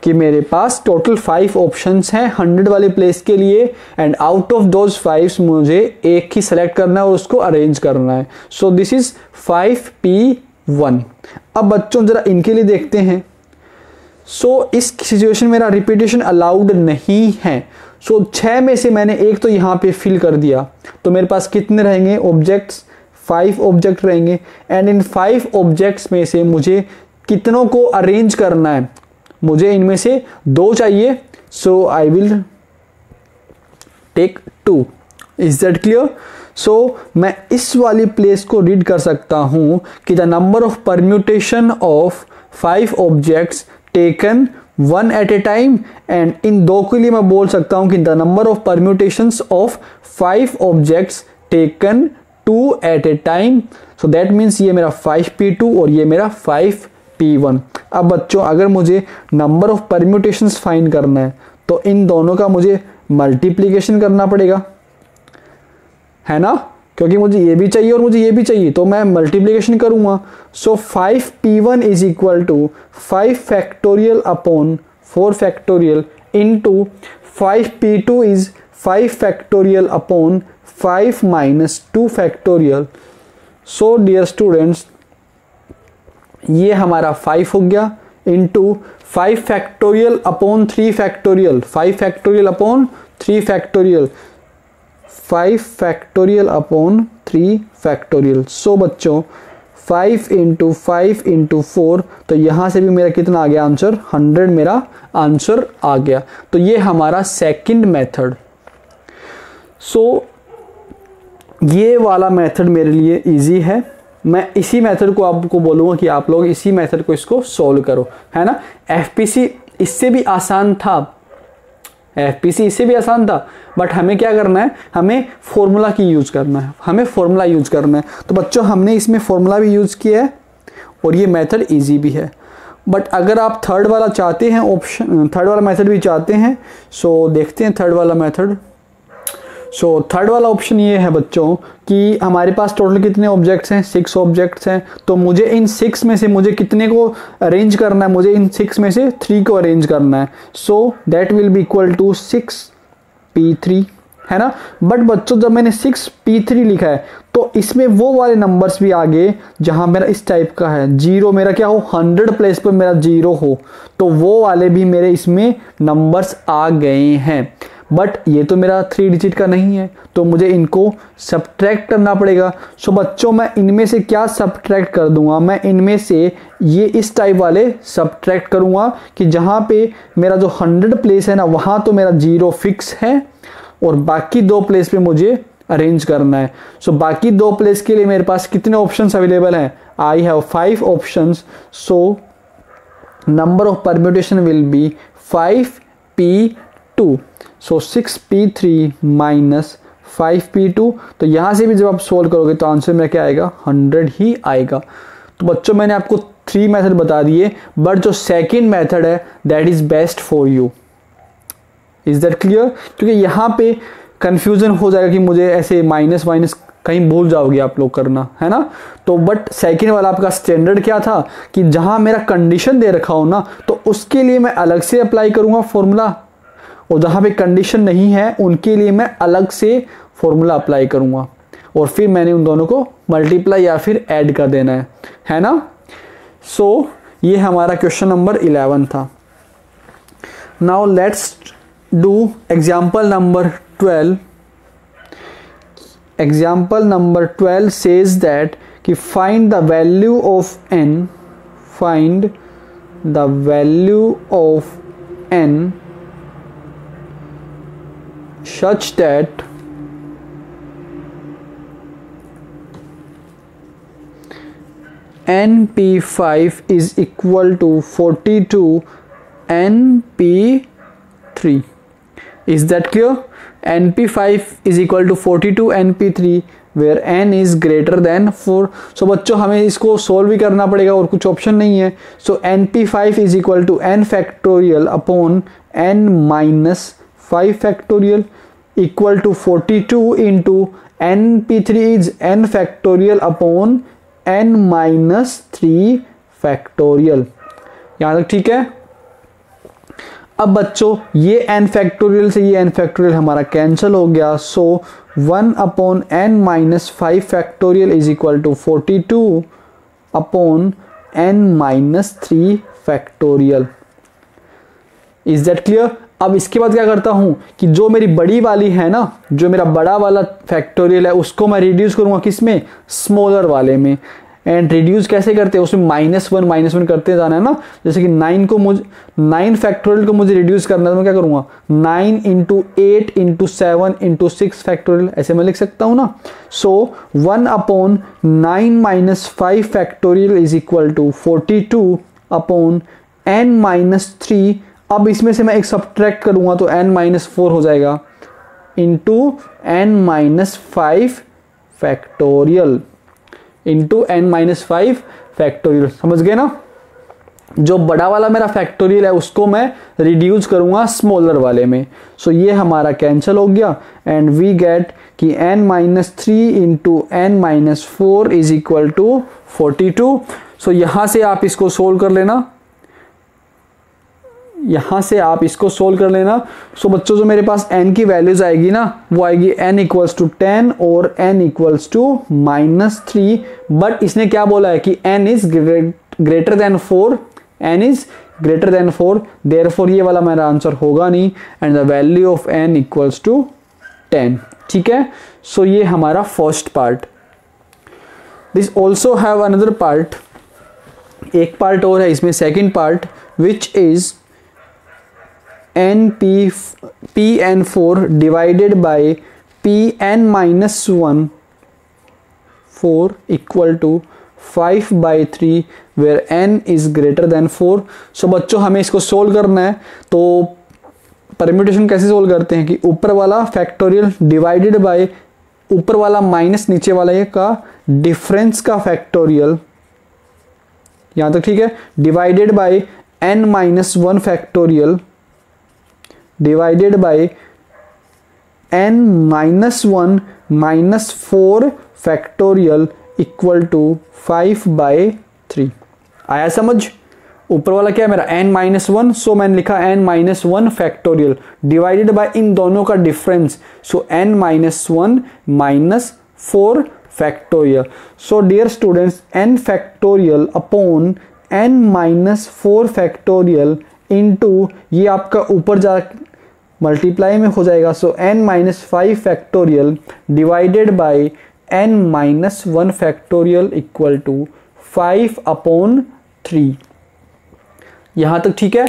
कि मेरे पास टोटल 5 ऑप्शंस हैं 100 वाले प्लेस के लिए, एंड आउट ऑफ दोज 5 मुझे एक ही सेलेक्ट करना है और उसको अरेंज करना है। So this is 5P1। अब बच्चों जरा इनके लिए देखते हैं। सो इस सिचुएशन मेरा रिपीटेशन अलाउड नहीं है। सो 6 में से मैंने एक तो यहाँ पे फिल कर दिया, तो मेरे पास कितने रहेंगे ऑब्जेक्ट्स, 5 ऑब्जेक्ट रहेंगे। एंड इन 5 ऑब्जेक्ट्स में से मुझे कितनों को अरेंज करना है, मुझे इनमें से 2 चाहिए। So I will take 2। Is that clear? So मैं इस वाली प्लेस को रीड कर सकता हूं कि the number of permutation of 5 objects taken 1 at a time, and in 2 के लिए मैं बोल सकता हूं कि the number of permutations of 5 objects taken 2 at a time. So that means ये मेरा 5P2 और ये मेरा 5P1। अब बच्चों अगर मुझे नंबर ऑफ परम्यूटेशंस फाइंड करना है तो इन दोनों का मुझे मल्टीप्लिकेशन करना पड़ेगा, है ना, क्योंकि मुझे ये भी चाहिए और मुझे ये भी चाहिए, तो मैं मल्टीप्लिकेशन करूंगा। So 5P1 is equal to 5 factorial upon 4 factorial into 5P2 is 5 factorial upon 5 minus 2 factorial. So dear students ये हमारा 5 हो गया into 5 factorial upon 3 factorial, 5 factorial upon 3 factorial, 5 factorial upon 3 factorial. So बच्चों 5 × 5 × 4, तो यहां से भी मेरा कितना आ गया आंसर, 100 मेरा आंसर आ गया। तो ये हमारा सेकंड मेथड। सो ये वाला मेथड मेरे लिए इजी है। मैं इसी मेथड को आपको बोलूँगा कि आप लोग इसी मेथड को इसको सॉल्व करो, है ना। एफपीसी इससे भी आसान था, एफपीसी इससे भी आसान था, बट हमें क्या करना है, हमें फॉर्मूला की यूज करना है, हमें फॉर्मूला यूज करना है। तो बच्चों हमने इसमें फॉर्मूला भी यूज किया है और ये मेथड इजी भी है। बट अगर आप थर्ड वाला चाहते हैं ऑप्शन, थर्ड वाला मेथड भी चाहते हैं, सो देखते हैं थर्ड वाला मेथड। सो थर्ड वाला ऑप्शन ये है बच्चों कि हमारे पास टोटल कितने ऑब्जेक्ट्स हैं, 6 ऑब्जेक्ट्स हैं। तो मुझे इन 6 में से मुझे कितने को अरेंज करना है, मुझे इन 6 में से 3 को अरेंज करना है। So that will be equal to 6P3, है ना। बट बच्चों जब मैंने 6P3 लिखा है तो इसमें वो वाले नंबर्स भी आ गए जहां मेरा इस टाइप का है, 0 मेरा क्या हो, 100 प्लेस पर मेरा 0 हो, तो वो वाले भी मेरे इसमें नंबर्स आ गए हैं। बट ये तो मेरा 3 डिजिट का नहीं है, तो मुझे इनको सब्ट्रैक्ट करना पड़ेगा। सो बच्चों मैं इनमें से क्या सब्ट्रैक्ट कर दूंगा, मैं इनमें से ये इस टाइप वाले सब्ट्रैक्ट करूंगा कि जहाँ पे मेरा जो 100 प्लेस है ना वहाँ तो मेरा 0 फिक्स है और बाकी 2 प्लेस पे मुझे अरेंज करना है। सो बाकी 2 प्लेस के लिए मेरे पास कितने ऑप्शंस अवेलेबल हैं, I have 5 options. So number of permutation will be 5p2, so 6p3 minus 5p2। तो यहाँ से भी जब आप सोल्व करोगे तो आंसर में क्या आएगा, 100 ही आएगा। तो बच्चों मैंने आपको 3 मेथड बता दिए, बट जो सेकेंड मेथड है that is best for you. Is that clear? क्योंकि यहाँ पे कंफ्यूजन हो जाएगा कि मुझे ऐसे माइनस माइनस कहीं भूल जाओगे आप लोग करना, है ना। तो बट सेकेंड वाला आपका स्टैंडर्ड क्या था कि जहां मेरा कंडीशन दे रखा हो ना तो उसके लिए मैं अलग से अप्लाई करूंगा फॉर्मूला, और जहां पे कंडीशन नहीं है उनके लिए मैं अलग से फॉर्मूला अप्लाई करूंगा, और फिर मैंने उन दोनों को मल्टीप्लाई या फिर ऐड कर देना है ना। सो ये हमारा क्वेश्चन नंबर 11 था। Now let's do example number 12। Example number 12 says that कि find the value of n, find the value of n such that np5 is equal to 42 np3. Is that clear? np5 is equal to 42 np3 where n is greater than 4. सो बच्चों हमें इसको सोल्व भी करना पड़ेगा और कुछ ऑप्शन नहीं है। सो np5 is equal to n factorial upon n minus 5 factorial equal to 42 into np3 is n factorial upon n minus 3 factorial। यहाँ तक ठीक है। अब बच्चों ये n फैक्टोरियल से ये n फैक्टोरियल हमारा कैंसिल हो गया। So 1 upon n minus 5 factorial is equal to 42 upon n minus 3 factorial. Is that clear? अब इसके बाद क्या करता हूं कि जो मेरी बड़ी वाली है ना, जो मेरा बड़ा वाला फैक्टोरियल है उसको मैं रिड्यूस करूंगा किसमें, स्मॉलर वाले में। एंड रिड्यूस कैसे करते हैं, उसमें -1 करते जाना है ना। जैसे कि 9 फैक्टोरियल को मुझे रिड्यूस करना है तो मैं क्या करूंगा, 9 × 8 × 7 × 6 फैक्टोरियल, ऐसे मैं लिख सकता हूं ना। So 1 upon 9 minus 5 factorial is equal to 42 upon n minus 3। अब इसमें से मैं एक सब्ट्रैक्ट करूंगा तो n माइनस 4 हो जाएगा into n minus 5 factorial into n minus 5 factorial. समझ गए ना? जो बड़ा वाला मेरा फैक्टोरियल है उसको मैं रिड्यूस करूंगा स्मॉलर वाले में। सो ये हमारा कैंसिल हो गया एंड वी गेट कि n minus 3 into n minus 4 is equal to 42। So यहां से आप इसको सोल्व कर लेना, यहां से आप इसको सोल्व कर लेना। सो बच्चों जो मेरे पास n की वैल्यूज आएगी ना वो आएगी n इक्वल्स टू 10 और n इक्वल्स टू -3। बट इसने क्या बोला है कि n is greater than 4, n is greater than 4, therefore ये वाला मेरा आंसर होगा नहीं and the value of n equals to 10। ठीक है। सो ये हमारा first part. This also have another part, एक पार्ट और है इसमें, second part which is pn4 divided by pn minus 1 4 equal to 5/3 where n is greater than 4। सो बच्चों हमें इसको सोल्व करना है तो परम्यूटेशन कैसे सोल्व करते हैं कि ऊपर वाला फैक्टोरियल डिवाइडेड बाय ऊपर वाला माइनस नीचे वाला ये का डिफरेंस का फैक्टोरियल, यहां तक ठीक है, divided by n minus 1 factorial divided by n minus 1 minus 4 factorial equal to 5/3। आया समझ? ऊपर वाला क्या है मेरा n माइनस 1, सो मैंने लिखा n minus 1 factorial divided by इन दोनों का difference, so n minus 1 minus 4 factorial. So dear students n factorial upon n minus 4 factorial into ये आपका ऊपर जा मल्टीप्लाई में हो जाएगा, so n minus 5 factorial divided by n minus 1 factorial equal to 5/3। यहाँ तक ठीक है।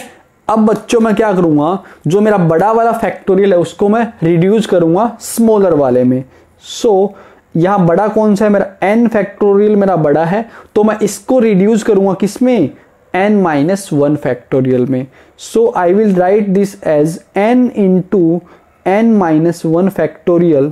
अब बच्चों मैं क्या करूँगा, जो मेरा बड़ा वाला फैक्टोरियल है उसको मैं रिड्यूस करूँगा स्मॉलर वाले में। सो यहाँ बड़ा कौन सा है मेरा, n फैक्टोरियल मेरा बड़ा है, तो मैं इसको रिड्यूस करूँगा किस में, n माइनस 1 फैक्टोरियल में। So I will write this as n into n minus 1 factorial.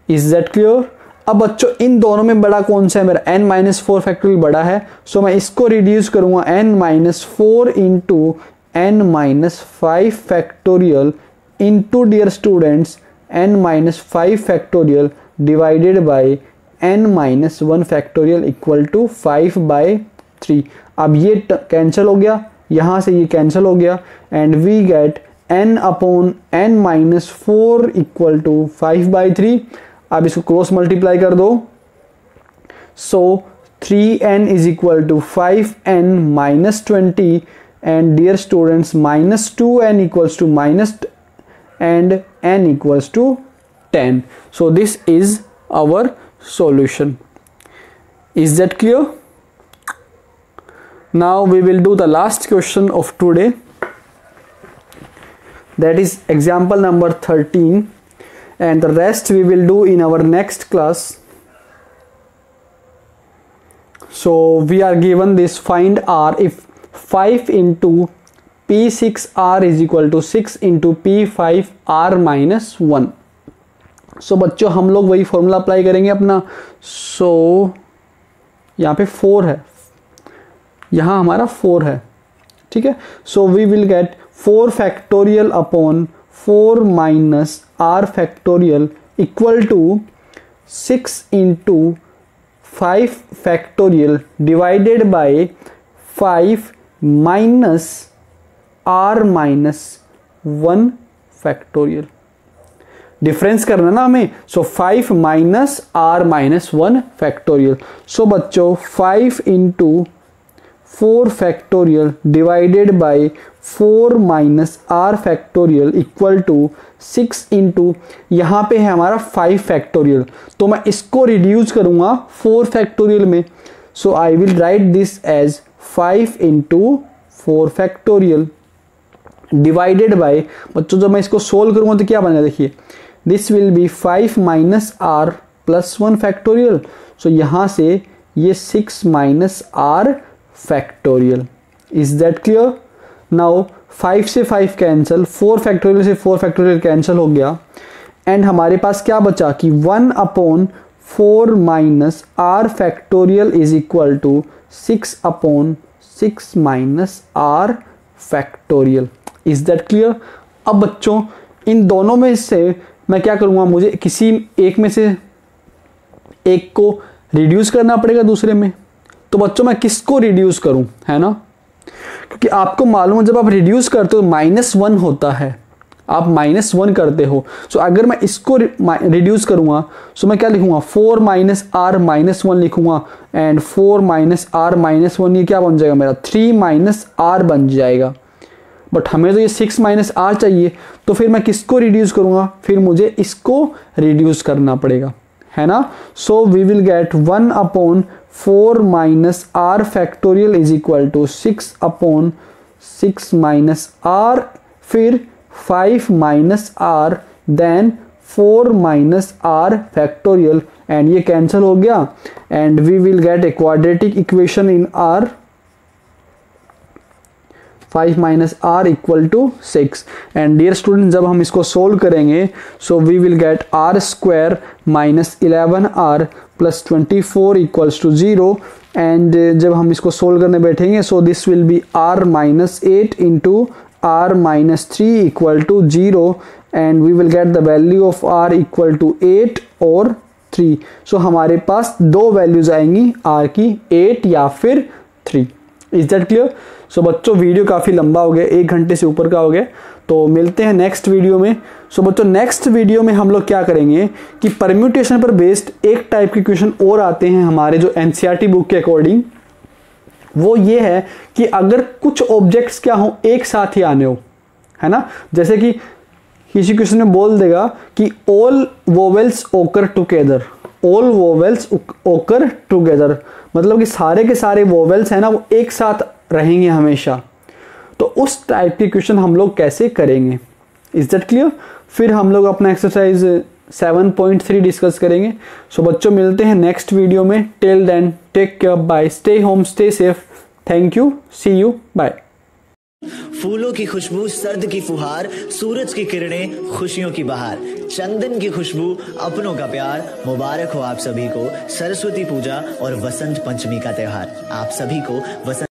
Is that clear? अब बच्चों इन दोनों में बड़ा कौन सा है मेरा, n माइनस 4 फैक्टोरियल बड़ा है, सो मैं इसको रिड्यूस करूंगा n minus 4 into n minus 5 factorial into dear students n minus 5 factorial divided by n minus 1 factorial equal to 5/3। अब ये कैंसिल हो गया, यहाँ से ये कैंसिल हो गया and we get n upon n minus 4 equal to 5/3। अब इसको क्रॉस मल्टीप्लाई कर दो, so 3n is equal to 5n minus 20 and dear students minus 2n equals to minus and n equals to 10. So this is our solution. Is that clear? Now we will do the last question of today, that is example number 13, and the rest we will do in our next class. So we are given this, find r if 5 into P6R is equal to 6 into P5R minus 1। So बच्चों हम लोग वही फॉर्मूला अप्लाई करेंगे अपना। सो यहाँ पे 4 है, यहाँ हमारा 4 है, ठीक है। So we will get 4 factorial upon 4 minus R factorial equal to 6 into 5 factorial divided by 5 minus r minus 1 factorial. Difference करना ना हमें, so 5 minus r minus 1 factorial. So बच्चों 5 into 4 factorial divided by 4 minus r factorial equal to 6 into, यहाँ पे है हमारा 5 फैक्टोरियल, तो मैं इसको रिड्यूस करूँगा 4 फैक्टोरियल में। So I will write this as 5 into 4 factorial divided by, बच्चों जब मैं इसको सोल्व करूंगा तो क्या बनेगा, देखिए this will be 5 minus r plus 1 factorial. So यहाँ से ये 6 minus r factorial. Is that clear? Now 5 से 5 कैंसिल, 4 फैक्टोरियल से 4 फैक्टोरियल कैंसिल हो गया एंड हमारे पास क्या बचा कि 1 upon 4 minus r factorial is equal to 6 upon 6 minus r factorial. Is that clear? अब बच्चों इन दोनों में से मैं क्या करूँगा, मुझे किसी एक में से एक को रिड्यूस करना पड़ेगा दूसरे में। तो बच्चों मैं किसको रिड्यूस करूँ, है ना, क्योंकि आपको मालूम है जब आप रिड्यूस करते हो -1 होता है, आप -1 करते हो। सो अगर मैं इसको रिड्यूस करूँगा सो मैं क्या लिखूँगा, 4 माइनस r माइनस 1 लिखूँगा एंड 4 माइनस r माइनस 1 ये क्या बन जाएगा मेरा 3 माइनस r बन जाएगा। बट हमें तो ये 6 माइनस r चाहिए, तो फिर मैं किसको रिड्यूस करूँगा, फिर मुझे इसको रिड्यूस करना पड़ेगा, है ना। So we will get 1 upon 4 minus r factorial is equal to 6 upon 6 minus r, फिर 5 minus r then 4 minus r factorial and ये कैंसिल हो गया and we will get a quadratic equation in r। 5 minus r equal to 6 and dear student जब हम इसको सोल्व करेंगे so we will get r square minus 11r plus 24 equals to 0 and जब हम इसको सोल्व करने बैठेंगे so this will be r minus 8 into r minus 3 equal to 0 and we will get the value of r equal to 8 और 3। सो हमारे पास दो वैल्यूज आएंगी r की, 8 या फिर 3। Is that clear? सो बच्चों वीडियो काफ़ी लंबा हो गया, 1 घंटे से ऊपर का हो गया, तो मिलते हैं नेक्स्ट वीडियो में। सो बच्चों नेक्स्ट वीडियो में हम लोग क्या करेंगे कि परम्यूटेशन पर बेस्ड एक टाइप के क्वेश्चन और आते हैं हमारे जो एनसीईआरटी बुक के अकॉर्डिंग। वो ये है कि अगर कुछ ऑब्जेक्ट्स क्या हो एक साथ ही आने हो, है ना। जैसे कि किसी क्वेश्चन में बोल देगा कि ऑल वोवेल्स ओकर टुगेदर, ऑल वोवेल्स ओकर टुगेदर, मतलब कि सारे के सारे वोवेल्स है ना वो एक साथ रहेंगे हमेशा। तो उस टाइप के क्वेश्चन हम लोग कैसे करेंगे, इज दैट क्लियर। फिर हम लोग अपना एक्सरसाइज 7.3 डिस्कस करेंगे। सो बच्चों मिलते हैं नेक्स्ट वीडियो में। Till then take care, bye, stay home, stay safe, thank you, see you, bye. फूलों की खुशबू, सर्द की फुहार, सूरज की किरणें, खुशियों की बहार, चंदन की खुशबू, अपनों का प्यार, मुबारक हो आप सभी को सरस्वती पूजा और वसंत पंचमी का त्योहार। आप सभी को वसंत